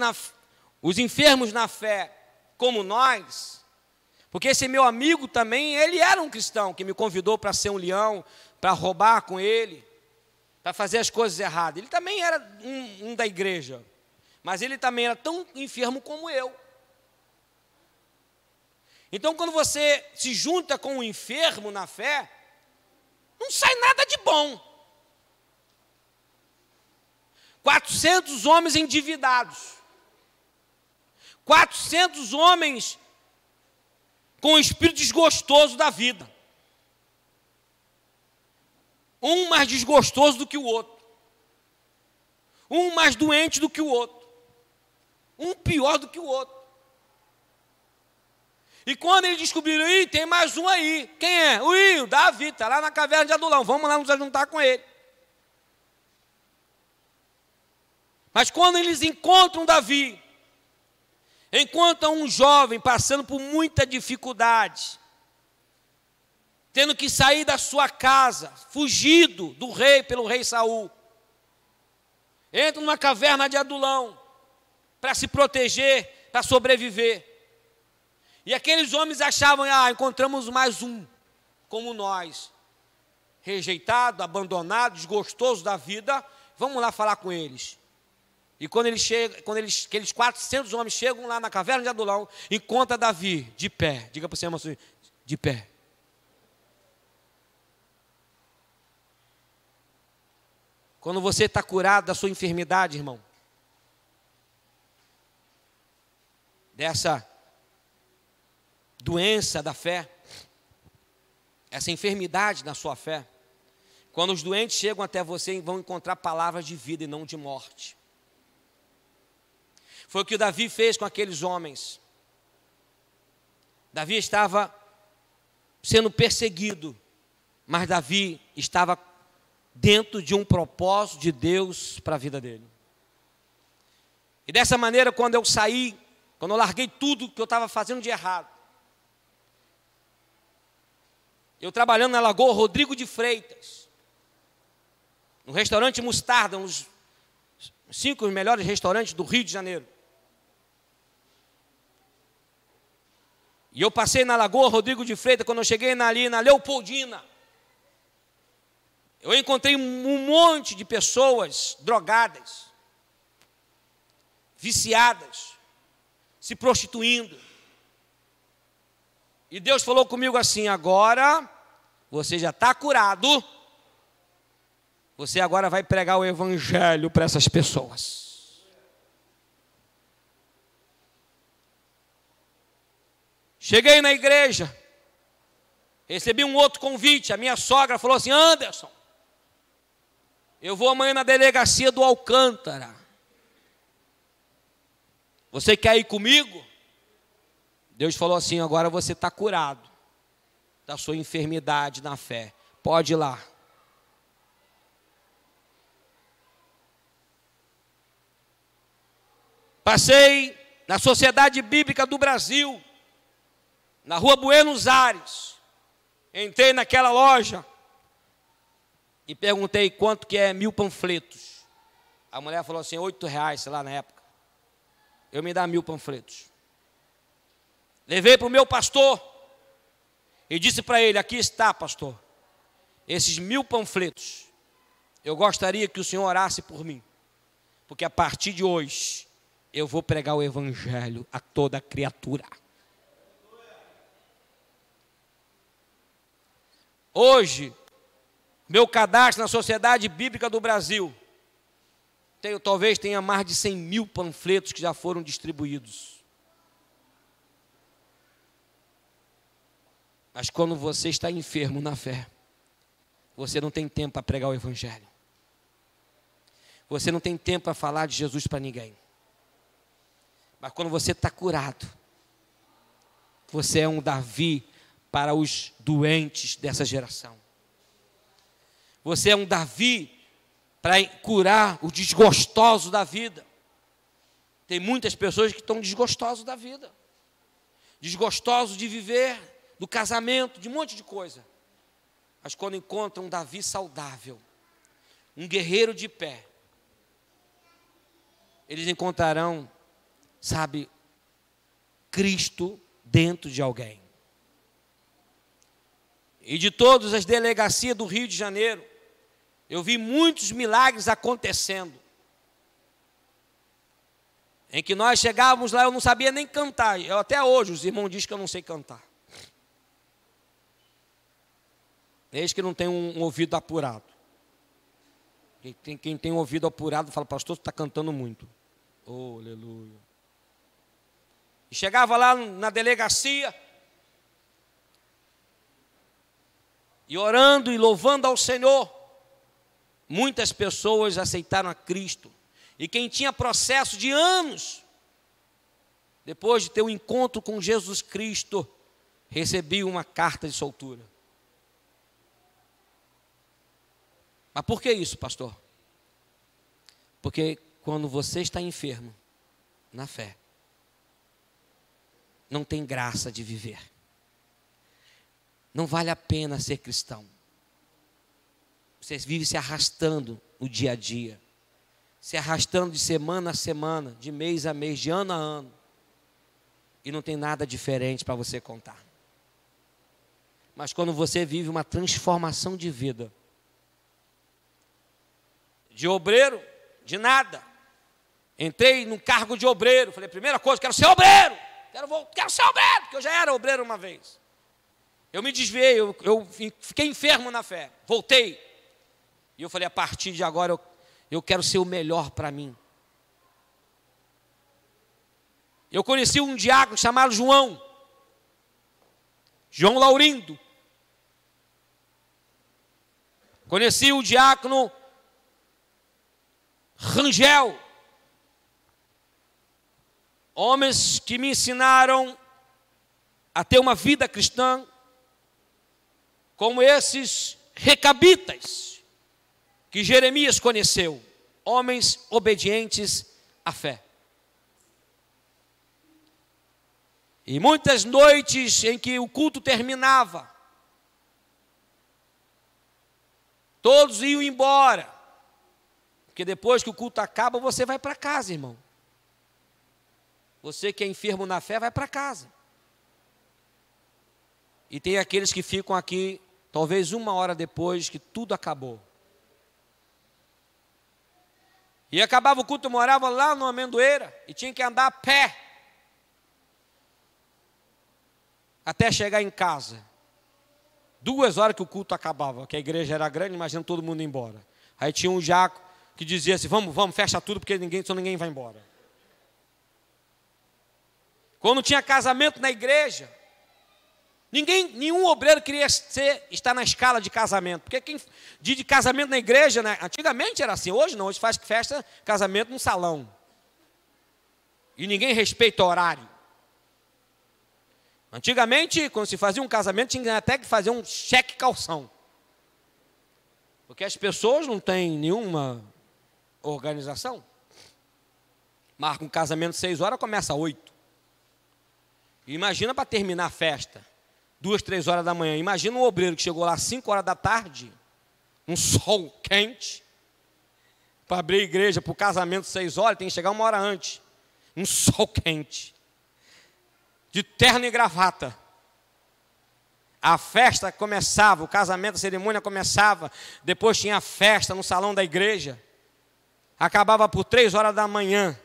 os enfermos na fé, como nós, porque esse meu amigo também, ele era um cristão, que me convidou para ser um leão, para roubar com ele, para fazer as coisas erradas. Ele também era um da igreja, mas ele também era tão enfermo como eu. Então, quando você se junta com um enfermo na fé, não sai nada de bom. 400 homens endividados. 400 homens com um espírito desgostoso da vida. Um mais desgostoso do que o outro. Um mais doente do que o outro. Um pior do que o outro. E quando eles descobriram, tem mais um aí. Quem é? O Davi, está lá na caverna de Adulão. Vamos lá nos juntar com ele. Mas quando eles encontram Davi, encontram um jovem passando por muita dificuldade, tendo que sair da sua casa, fugido do rei pelo rei Saul, entra numa caverna de Adulão para se proteger, para sobreviver. E aqueles homens achavam, encontramos mais um, como nós, rejeitado, abandonado, desgostoso da vida, vamos lá falar com eles. E quando aqueles 400 homens chegam lá na caverna de Adulão, encontra Davi de pé. Diga para você, irmão, de pé. Quando você está curado da sua enfermidade, irmão, dessa doença da fé, essa enfermidade na sua fé, quando os doentes chegam até você, vão encontrar palavras de vida e não de morte. Foi o que o Davi fez com aqueles homens. Davi estava sendo perseguido, mas Davi estava dentro de um propósito de Deus para a vida dele. E dessa maneira, quando eu larguei tudo que eu estava fazendo de errado, eu trabalhando na Lagoa Rodrigo de Freitas, no restaurante Mostarda, um dos 5 melhores restaurantes do Rio de Janeiro. E eu passei na Lagoa Rodrigo de Freitas, quando eu cheguei ali na Leopoldina, eu encontrei um monte de pessoas drogadas, viciadas, se prostituindo. E Deus falou comigo assim: agora você já está curado, você agora vai pregar o evangelho para essas pessoas. Cheguei na igreja, recebi um outro convite. A minha sogra falou assim: Anderson, eu vou amanhã na delegacia do Alcântara. Você quer ir comigo? Deus falou assim: agora você está curado da sua enfermidade na fé. Pode ir lá. Passei na Sociedade Bíblica do Brasil, na Rua Buenos Aires. Entrei naquela loja e perguntei quanto que é 1000 panfletos. A mulher falou assim: R$8, sei lá, na época. Eu me dá 1000 panfletos. Levei para o meu pastor e disse para ele: aqui está, pastor, esses 1000 panfletos. Eu gostaria que o senhor orasse por mim, porque a partir de hoje eu vou pregar o evangelho a toda criatura. Hoje, meu cadastro na Sociedade Bíblica do Brasil, talvez tenha mais de 100.000 panfletos que já foram distribuídos. Mas quando você está enfermo na fé, você não tem tempo para pregar o evangelho. Você não tem tempo para falar de Jesus para ninguém. Mas quando você está curado, você é um Davi para os doentes dessa geração. Você é um Davi para curar os desgostosos da vida. Tem muitas pessoas que estão desgostosos da vida, desgostosos de viver, do casamento, de um monte de coisa. Mas quando encontram um Davi saudável, um guerreiro de pé, eles encontrarão, sabe, Cristo dentro de alguém. E de todas as delegacias do Rio de Janeiro, eu vi muitos milagres acontecendo. Em que nós chegávamos lá, eu não sabia nem cantar. Até hoje os irmãos dizem que eu não sei cantar. Eles que não têm um ouvido apurado. Quem tem ouvido apurado fala, pastor, você está cantando muito. Oh, aleluia. E chegava lá na delegacia, e orando e louvando ao Senhor, muitas pessoas aceitaram a Cristo. E quem tinha processo de anos, depois de ter um encontro com Jesus Cristo, recebia uma carta de soltura. Mas por que isso, pastor? Porque quando você está enfermo, na fé, não tem graça de viver. Não vale a pena ser cristão. Você vive se arrastando no dia a dia, se arrastando de semana a semana, de mês a mês, de ano a ano, e não tem nada diferente para você contar. Mas quando você vive uma transformação de vida, de obreiro, de nada, entrei no cargo de obreiro, falei, primeira coisa, quero ser obreiro, quero ser obreiro, porque eu já era obreiro uma vez. Eu me desviei, eu fiquei enfermo na fé, voltei. E eu falei, a partir de agora eu quero ser o melhor para mim. Eu conheci um diácono chamado João Laurindo. Conheci o diácono Rangel. Homens que me ensinaram a ter uma vida cristã, como esses recabitas que Jeremias conheceu, homens obedientes à fé. E muitas noites em que o culto terminava, todos iam embora, porque depois que o culto acaba, você vai para casa, irmão. Você que é enfermo na fé, vai para casa. E tem aqueles que ficam aqui, talvez uma hora depois que tudo acabou. E acabava o culto, eu morava lá no Amendoeira, e tinha que andar a pé, até chegar em casa. 2 horas que o culto acabava, que a igreja era grande, imagina todo mundo ir embora. Aí tinha um diácono que dizia assim, vamos, fecha tudo, porque senão ninguém vai embora. Quando tinha casamento na igreja, nenhum obreiro queria estar na escala de casamento. Porque quem de casamento na igreja, né, antigamente era assim, hoje não, hoje faz festa, casamento num salão. E ninguém respeita o horário. Antigamente, quando se fazia um casamento, tinha até que fazer um cheque calção. Porque as pessoas não têm nenhuma organização. Marca um casamento 6 horas, começa 8. Imagina para terminar a festa, 2, 3 horas da manhã. Imagina um obreiro que chegou lá às 5 horas da tarde, um sol quente, para abrir a igreja para o casamento 6 horas, tem que chegar 1 hora antes. Um sol quente, de terno e gravata. A festa começava, o casamento, a cerimônia começava, depois tinha a festa no salão da igreja, acabava por 3 horas da manhã,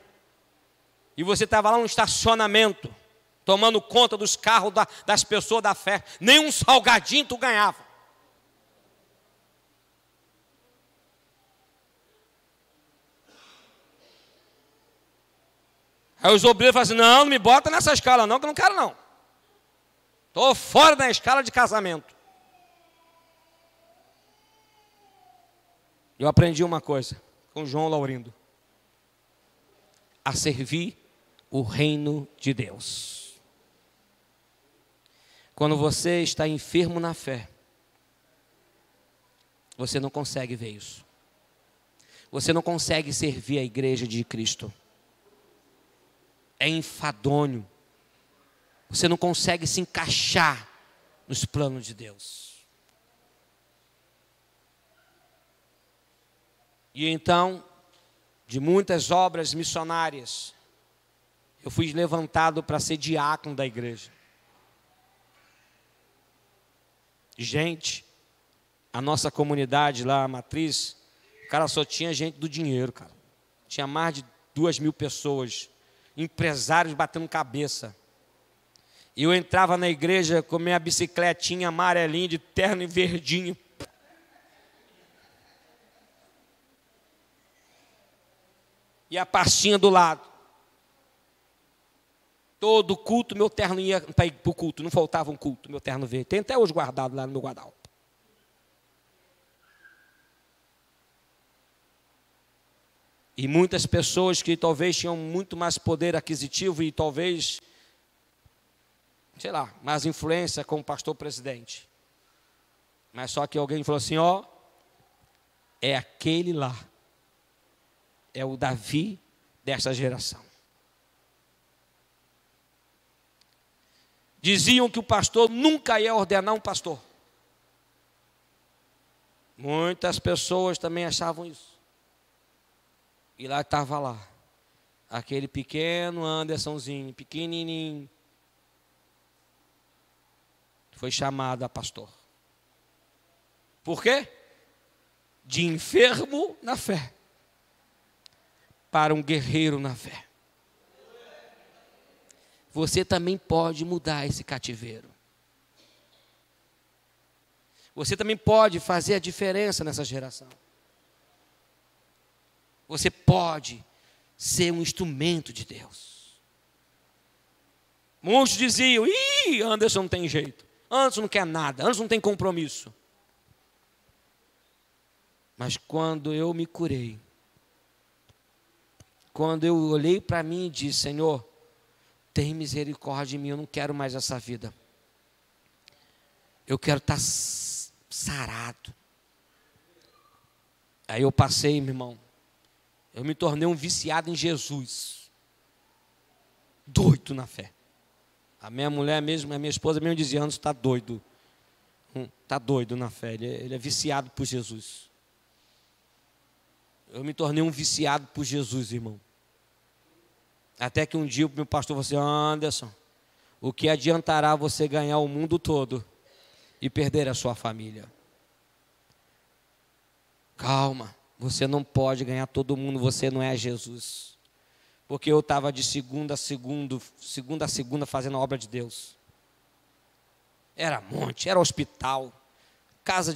e você estava lá no estacionamento, tomando conta dos carros das pessoas da festa. Nem um salgadinho tu ganhava. Aí os obreiros falam assim, não me bota nessa escala não, que eu não quero não. Estou fora da escala de casamento. Eu aprendi uma coisa com João Laurindo. A servir o reino de Deus. Quando você está enfermo na fé, você não consegue ver isso. Você não consegue servir a igreja de Cristo. É enfadonho. Você não consegue se encaixar nos planos de Deus. E então, de muitas obras missionárias, eu fui levantado para ser diácono da igreja. Gente, a nossa comunidade lá, a matriz, o cara só tinha gente do dinheiro, cara. Tinha mais de 2.000 pessoas, empresários batendo cabeça. E eu entrava na igreja com minha bicicletinha amarelinha, de terno e verdinho. e a pastinha do lado. Todo culto, meu terno ia para ir para o culto, não faltava um culto, meu terno veio. Tem até hoje guardado lá no meu guarda-roupa. E muitas pessoas que talvez tinham muito mais poder aquisitivo e talvez, sei lá, mais influência como pastor presidente. Mas só que alguém falou assim, ó, é aquele lá. É o Davi dessa geração. Diziam que o pastor nunca ia ordenar um pastor. Muitas pessoas também achavam isso. E lá estava lá, aquele pequeno Andersonzinho, pequenininho, foi chamado a pastor. Por quê? De enfermo na fé, para um guerreiro na fé. Você também pode mudar esse cativeiro. Você também pode fazer a diferença nessa geração. Você pode ser um instrumento de Deus. Muitos diziam, ih, Anderson não tem jeito. Anderson não quer nada, Anderson não tem compromisso. Mas quando eu me curei, quando eu olhei para mim e disse, Senhor, tem misericórdia de mim, eu não quero mais essa vida. Eu quero estar sarado. Aí eu passei, meu irmão, eu me tornei um viciado em Jesus. Doido na fé. A minha mulher mesmo, a minha esposa mesmo dizia, Anderson está doido. Está doido na fé, ele é viciado por Jesus. Eu me tornei um viciado por Jesus, irmão. Até que um dia o meu pastor falou assim, Anderson, o que adiantará você ganhar o mundo todo e perder a sua família? Calma, você não pode ganhar todo mundo, você não é Jesus. Porque eu estava de segunda a segunda fazendo a obra de Deus. Era monte, era hospital, casa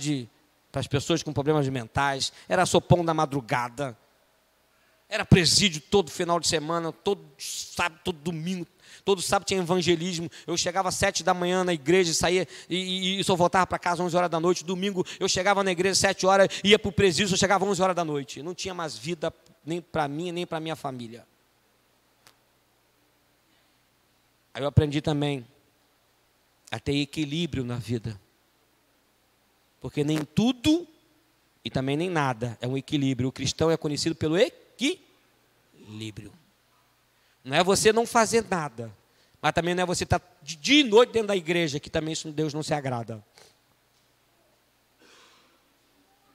para as pessoas com problemas mentais, era sopão da madrugada, era presídio todo final de semana, todo sábado, todo domingo, todo sábado tinha evangelismo. Eu chegava às 7 da manhã na igreja, saía e só voltava para casa às 11 horas da noite. Domingo eu chegava na igreja às 7 horas, ia para o presídio, só chegava às 11 horas da noite. Não tinha mais vida nem para mim, nem para minha família. Aí eu aprendi também a ter equilíbrio na vida. Porque nem tudo e também nem nada é um equilíbrio. O cristão é conhecido pelo equilíbrio. Não é você não fazer nada, mas também não é você estar de dia e noite dentro da igreja, que também isso Deus não se agrada.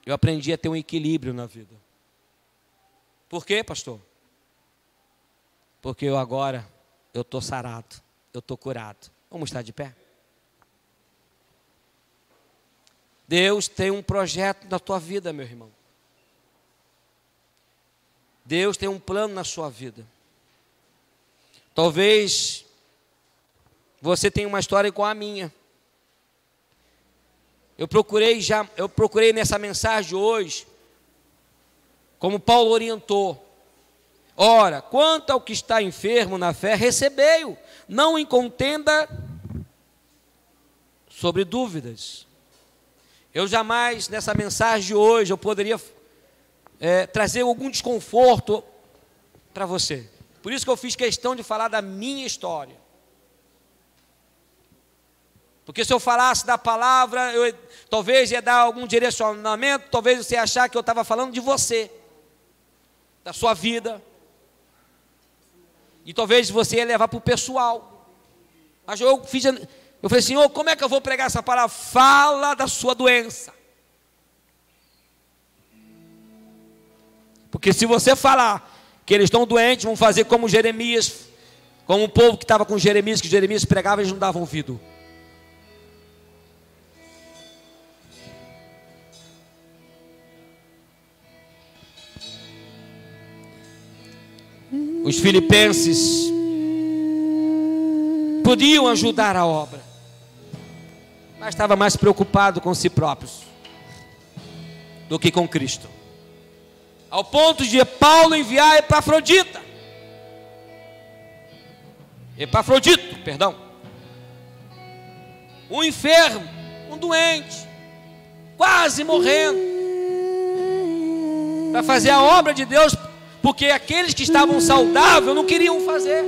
Eu aprendi a ter um equilíbrio na vida. Por quê, pastor? Porque eu estou sarado, eu estou curado. Vamos estar de pé? Deus tem um projeto na tua vida, meu irmão. Deus tem um plano na sua vida. Talvez você tenha uma história igual a minha. Eu procurei nessa mensagem hoje, como Paulo orientou. Ora, quanto ao que está enfermo na fé, recebei-o, não em contenda sobre dúvidas. Eu jamais, nessa mensagem de hoje, eu poderia trazer algum desconforto para você. Por isso que eu fiz questão de falar da minha história. Porque se eu falasse da palavra, eu talvez ia dar algum direcionamento, talvez você ia achar que eu estava falando de você, da sua vida. E talvez você ia levar para o pessoal. Mas eu falei, Senhor, como é que eu vou pregar essa palavra? Fala da sua doença. Porque se você falar que eles estão doentes, vão fazer como Jeremias, como o povo que estava com Jeremias, que Jeremias pregava, eles não davam ouvido. Os filipenses podiam ajudar a obra, mas estava mais preocupado com si próprios do que com Cristo. ao ponto de Paulo enviar Epafrodito, um enfermo, um doente, quase morrendo, para fazer a obra de Deus, porque aqueles que estavam saudáveis não queriam fazer,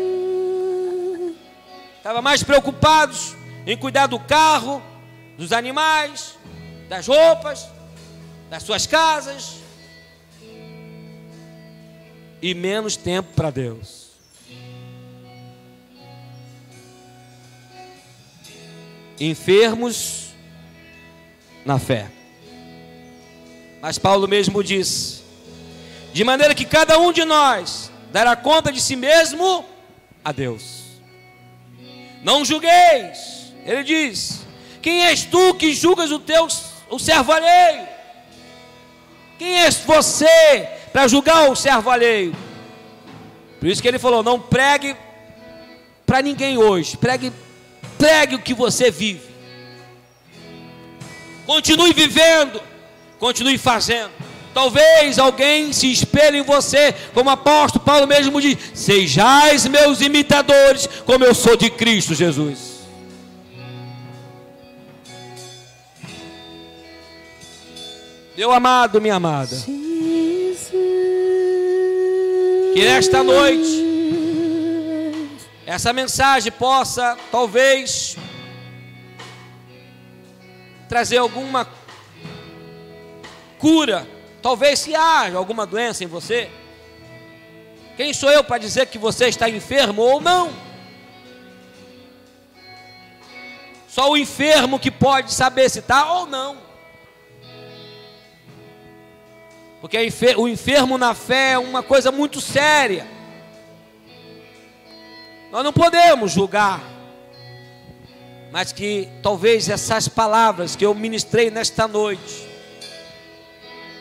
estavam mais preocupados em cuidar do carro, dos animais, das roupas, das suas casas, e menos tempo para Deus. Enfermos na fé. Mas Paulo mesmo diz: de maneira que cada um de nós dará conta de si mesmo a Deus. Não julgueis, ele diz: quem és tu que julgas o servo alheio? Quem és você para julgar o servo alheio? Por isso que ele falou: não pregue para ninguém hoje, pregue o que você vive. Continue vivendo, continue fazendo. Talvez alguém se espelhe em você, como o apóstolo Paulo mesmo diz: sejais meus imitadores, como eu sou de Cristo Jesus. Meu amado, minha amada, que nesta noite essa mensagem possa talvez trazer alguma cura. Talvez se haja alguma doença em você. Quem sou eu para dizer que você está enfermo ou não? Só o enfermo que pode saber se está ou não. Porque o enfermo na fé é uma coisa muito séria. Nós não podemos julgar, mas que talvez essas palavras que eu ministrei nesta noite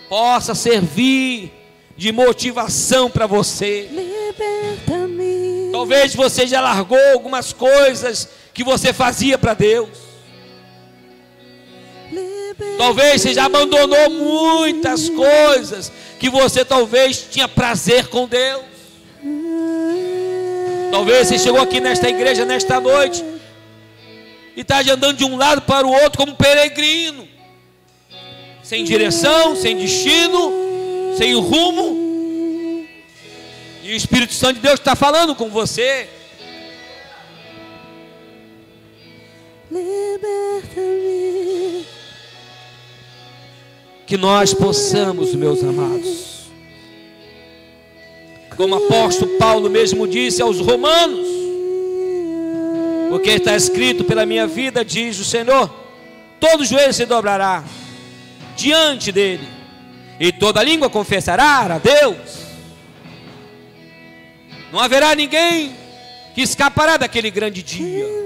possa servir de motivação para você. Liberta-me. Talvez você já largou algumas coisas que você fazia para Deus. Talvez você já abandonou muitas coisas que você talvez tinha prazer com Deus. Talvez você chegou aqui nesta igreja nesta noite e está andando de um lado para o outro como um peregrino, sem direção, sem destino, sem rumo. E o Espírito Santo de Deus está falando com você. Liberta-me. Que nós possamos, meus amados, como o apóstolo Paulo mesmo disse aos romanos, porque está escrito: pela minha vida, diz o Senhor, todo joelho se dobrará diante dele, e toda língua confessará a Deus. Não haverá ninguém que escapará daquele grande dia.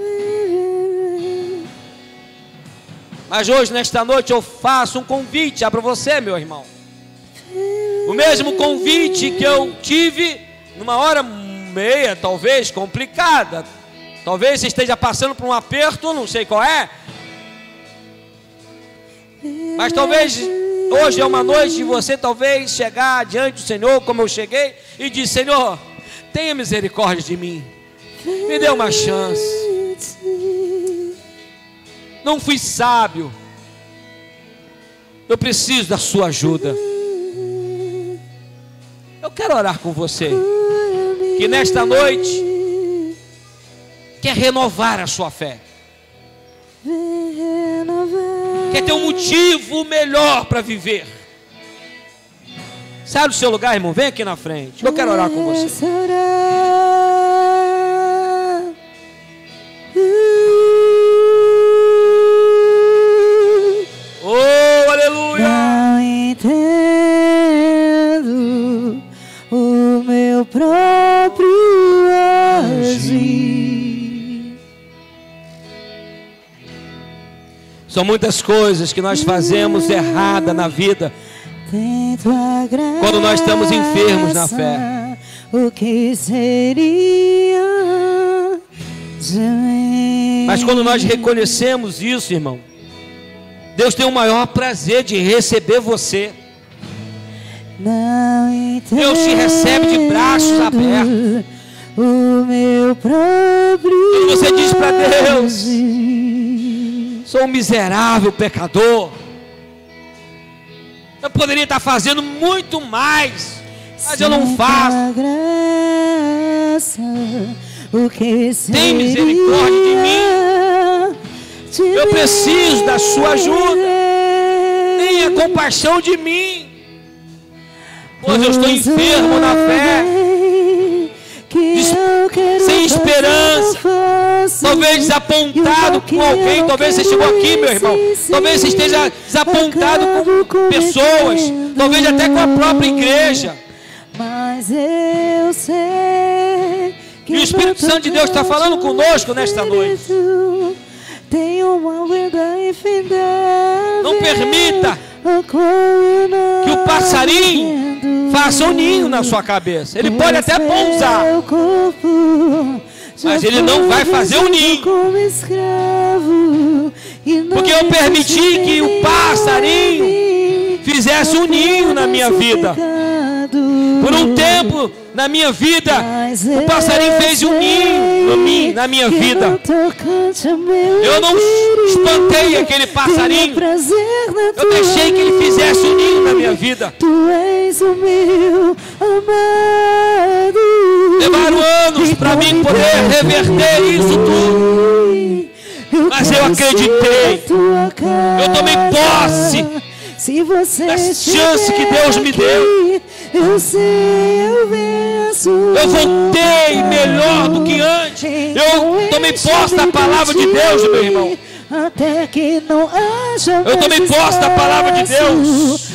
Mas hoje, nesta noite, eu faço um convite para você, meu irmão. O mesmo convite que eu tive numa hora meia, talvez, complicada. Talvez você esteja passando por um aperto, não sei qual é. Mas talvez hoje é uma noite de você talvez chegar diante do Senhor, como eu cheguei, e dizer: Senhor, tenha misericórdia de mim. Me dê uma chance. Não fui sábio. Eu preciso da sua ajuda. Eu quero orar com você, que nesta noite quer renovar a sua fé, quer ter um motivo melhor para viver. Sai do seu lugar, irmão, vem aqui na frente. Eu quero orar com você. Oh, aleluia! Não entendo o meu próprio agir. São muitas coisas que nós fazemos errada na vida quando nós estamos enfermos na fé. O que seria de mim? Mas quando nós reconhecemos isso, irmão, Deus tem o maior prazer de receber você. Deus te recebe de braços abertos. O meu próprio E você diz para Deus: sou um miserável pecador. Eu poderia estar fazendo muito mais, mas eu não faço. Tem misericórdia de mim. Eu preciso da sua ajuda. Tenha compaixão de mim, pois eu estou enfermo na fé, sem esperança, talvez desapontado com alguém. Talvez você chegou aqui, meu irmão, talvez você esteja desapontado com pessoas, talvez até com a própria igreja. Mas eu sei que e o Espírito Santo de Deus está falando conosco nesta noite. Não permita que o passarinho faça um ninho na sua cabeça. Ele pode até pousar, mas ele não vai fazer um ninho. Porque eu permiti que o passarinho fizesse um ninho na minha vida. Por um tempo na minha vida, o passarinho fez um ninho na minha vida. Eu não espantei aquele passarinho. Eu deixei que ele fizesse um ninho na minha vida. Levaram anos para mim poder reverter isso tudo. Mas eu acreditei. Eu tomei posse da chance que Deus me deu. Eu voltei melhor do que antes. Eu tomei posse da palavra de Deus, meu irmão. Eu tomei posse da palavra de Deus.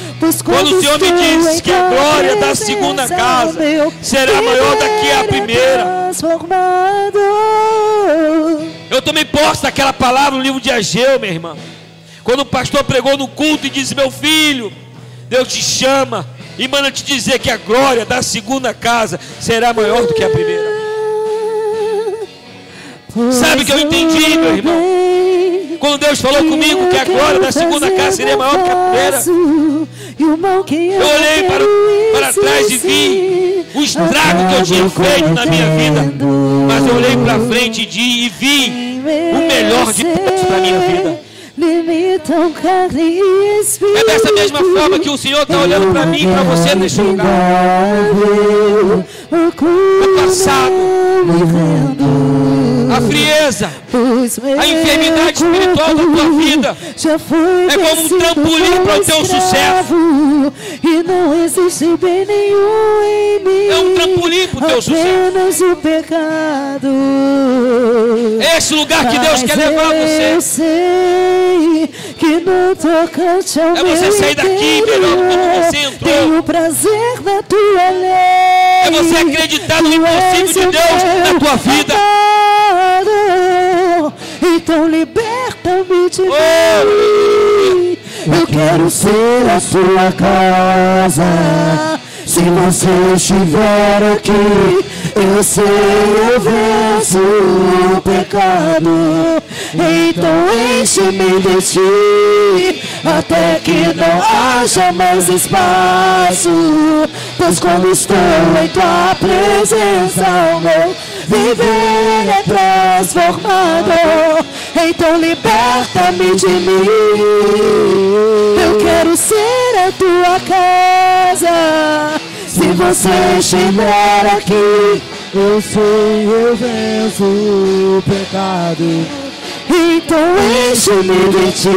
Quando o Senhor me disse que a glória da segunda casa será maior do que a primeira. Eu tomei posse daquela palavra no livro de Ageu, meu irmão. Quando o pastor pregou no culto e disse: meu filho, Deus te chama e manda te dizer que a glória da segunda casa será maior do que a primeira. Sabe o que eu entendi, meu irmão? Quando Deus falou comigo que a glória da segunda casa seria maior do que a primeira, eu olhei para trás e vi o estrago que eu tinha feito na minha vida. Mas eu olhei para frente e vi o melhor de Deus para a minha vida. É dessa mesma forma que o Senhor está olhando para mim e para você neste lugar. O passado, a frieza, a enfermidade espiritual da tua vida é como um trampolim para o teu sucesso. E não existe bem nenhum em mim. É um trampolim para o teu sucesso. O pecado. É esse lugar que Deus quer levar você. Eu sei que no tocante ao é você sair daqui melhor do como você entrou. Tenho prazer na tua lei. É você acreditar no impossível de Deus na tua vida. Então liberta-me de mim. Eu quero ser a sua casa. Se você estiver aqui, eu sei, eu venço o pecado. Então enche-me de ti, até que não haja mais espaço. Pois quando estou em tua presença, o meu viver é transformado. Então liberta-me de mim. Eu quero ser a tua casa. Se você estiver aqui, eu sei, eu venço o pecado. Então enche-me de ti,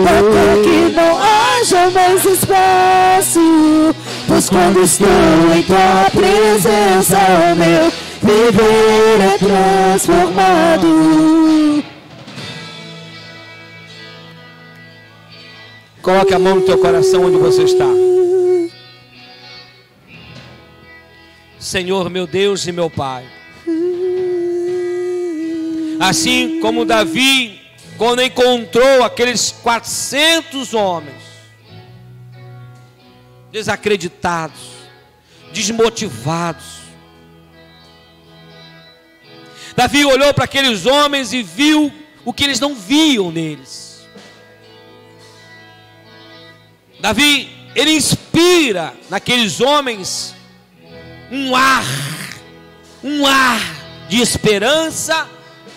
até que não haja mais espaço. Pois quando estou em tua presença, o meu viver é transformado. Coloque a mão no teu coração onde você está. Senhor, meu Deus e meu Pai, assim como Davi, quando encontrou aqueles 400 homens desacreditados, desmotivados, Davi olhou para aqueles homens e viu o que eles não viam neles. Davi Ele inspira naqueles homens um ar de esperança,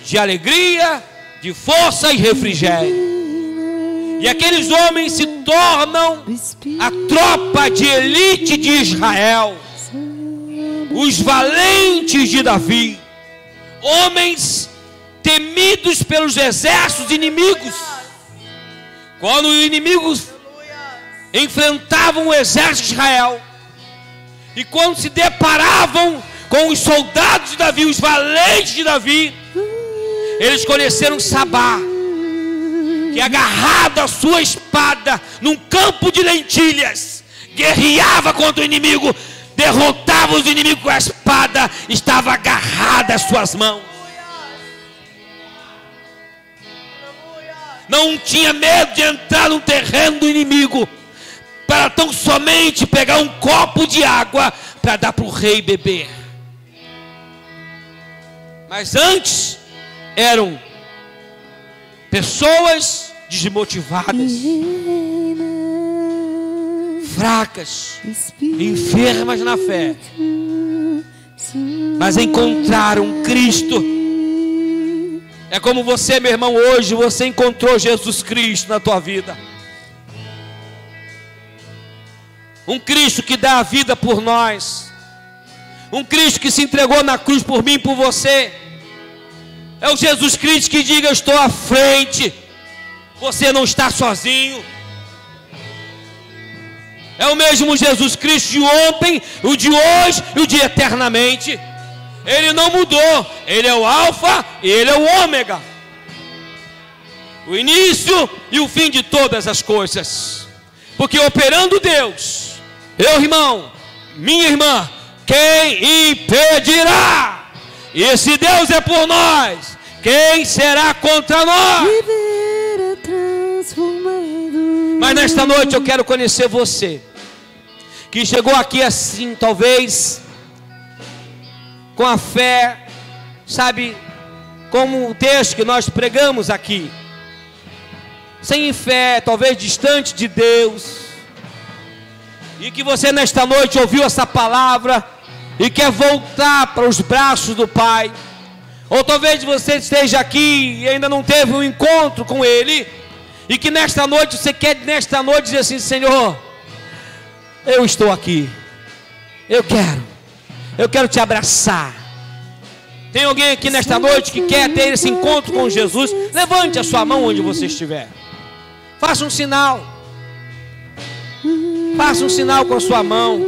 de alegria, de força e refrigério. E aqueles homens se tornam a tropa de elite de Israel, os valentes de Davi, homens temidos pelos exércitos inimigos. Quando os inimigos enfrentavam o exército de Israel, e quando se deparavam com os soldados de Davi, os valentes de Davi, eles conheceram Sabá, que agarrado a sua espada num campo de lentilhas, guerreava contra o inimigo, derrotava os inimigos com a espada, estava agarrada às suas mãos. Não tinha medo de entrar no terreno do inimigo, para tão somente pegar um copo de água para dar para o rei beber. Mas antes eram pessoas desmotivadas, fracas, enfermas na fé, mas encontraram Cristo. É como você, meu irmão, hoje você encontrou Jesus Cristo na tua vida. Um Cristo que dá a vida por nós, um Cristo que se entregou na cruz por mim e por você. É o Jesus Cristo que diga: eu estou à frente, você não está sozinho. É o mesmo Jesus Cristo de ontem, o de hoje e o de eternamente. Ele não mudou, Ele é o Alfa e Ele é o Ômega, o início e o fim de todas as coisas. Porque operando Deus, meu irmão, minha irmã, quem impedirá? E se Deus é por nós, quem será contra nós? Mas nesta noite eu quero conhecer você, que chegou aqui assim, talvez com a fé, sabe, como o texto que nós pregamos aqui, sem fé, talvez distante de Deus, e que você nesta noite ouviu essa palavra e quer voltar para os braços do Pai. Ou talvez você esteja aqui e ainda não teve um encontro com Ele, e que nesta noite você quer nesta noite dizer assim: Senhor, eu estou aqui, eu quero te abraçar. Tem alguém aqui nesta noite que quer ter esse encontro com Jesus? Levante a sua mão onde você estiver, faça um sinal. Faça um sinal com a sua mão.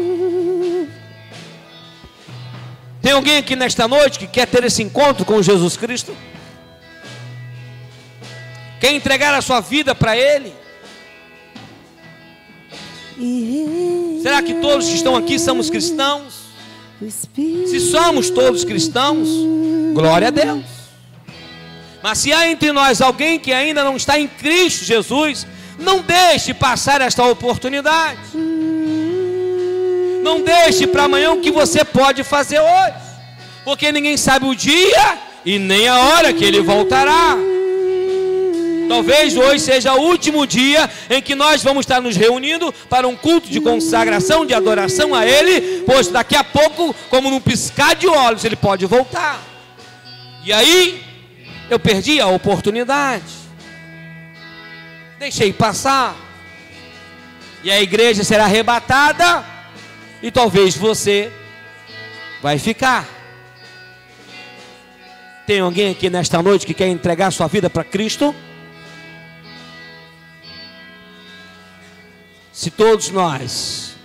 Tem alguém aqui nesta noite que quer ter esse encontro com Jesus Cristo? Quer entregar a sua vida para Ele? Será que todos que estão aqui somos cristãos? Se somos todos cristãos, glória a Deus. Mas se há entre nós alguém que ainda não está em Cristo Jesus, não deixe passar esta oportunidade. Não deixe para amanhã o que você pode fazer hoje, porque ninguém sabe o dia e nem a hora que Ele voltará. Talvez hoje seja o último dia em que nós vamos estar nos reunindo para um culto de consagração, de adoração a Ele, pois daqui a pouco, como num piscar de olhos, Ele pode voltar. E aí, eu perdi a oportunidade, deixei passar, e a igreja será arrebatada, e talvez você vai ficar. Tem alguém aqui nesta noite que quer entregar sua vida para Cristo? Se todos nós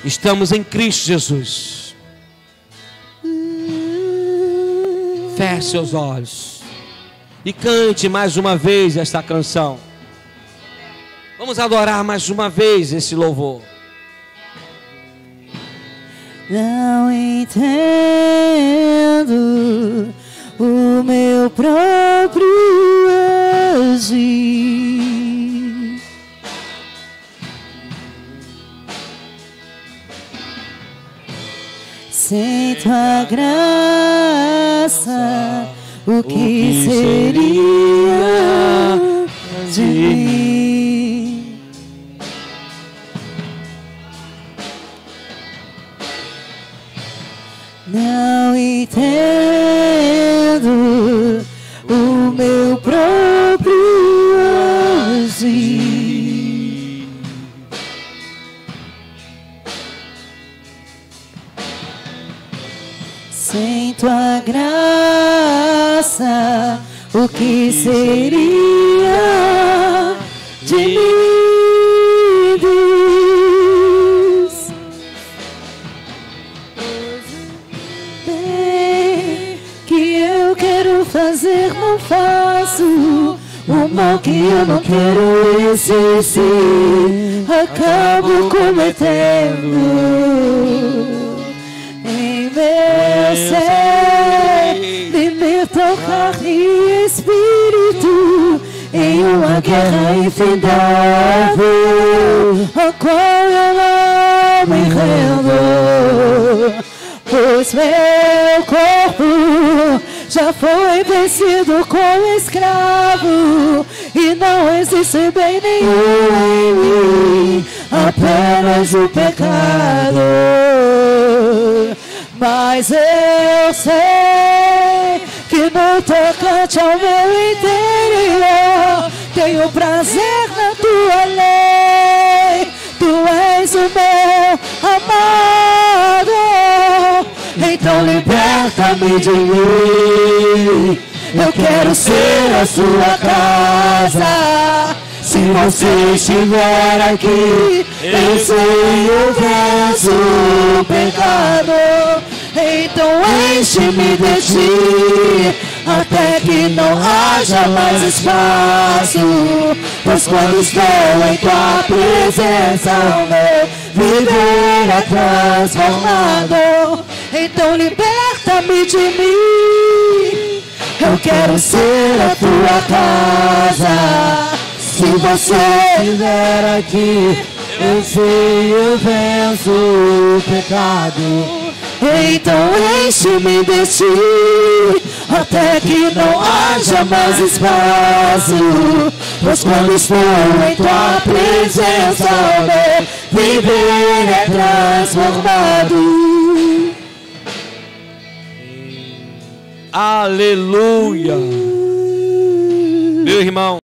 estamos em Cristo Jesus, feche seus olhos e cante mais uma vez esta canção. Vamos adorar mais uma vez esse louvor. Não entendo o meu próprio agir, sem tua graça, o que seria de mim? graça, o que seria de mim, Deus? Bem que eu quero fazer, não faço. O mal que eu não quero, esse sim, acabo cometendo. Em meu ser, libertou carne e espírito, em uma guerra infindável, a qual eu não me rendo. Pois meu corpo já foi vencido como escravo, e não existe bem nenhum em mim, apenas o pecado. Mas eu sei que no tocante ao meu interior tenho prazer na tua lei. Tu és o meu amado, então liberta-me de mim. Eu quero ser a sua casa. Se você estiver aqui, eu sei, eu venço o pecado. Então enche-me de ti, até que não haja mais espaço. Pois quando estou em tua presença, o meu viver é transformado. Então liberta-me de mim. Eu quero ser a tua casa. Se você estiver aqui, eu sei, eu venço o pecado. Então enche-me de ti, até que não haja mais espaço. Pois quando estou em tua presença, o meu viver é transformado. Aleluia! Meu irmão,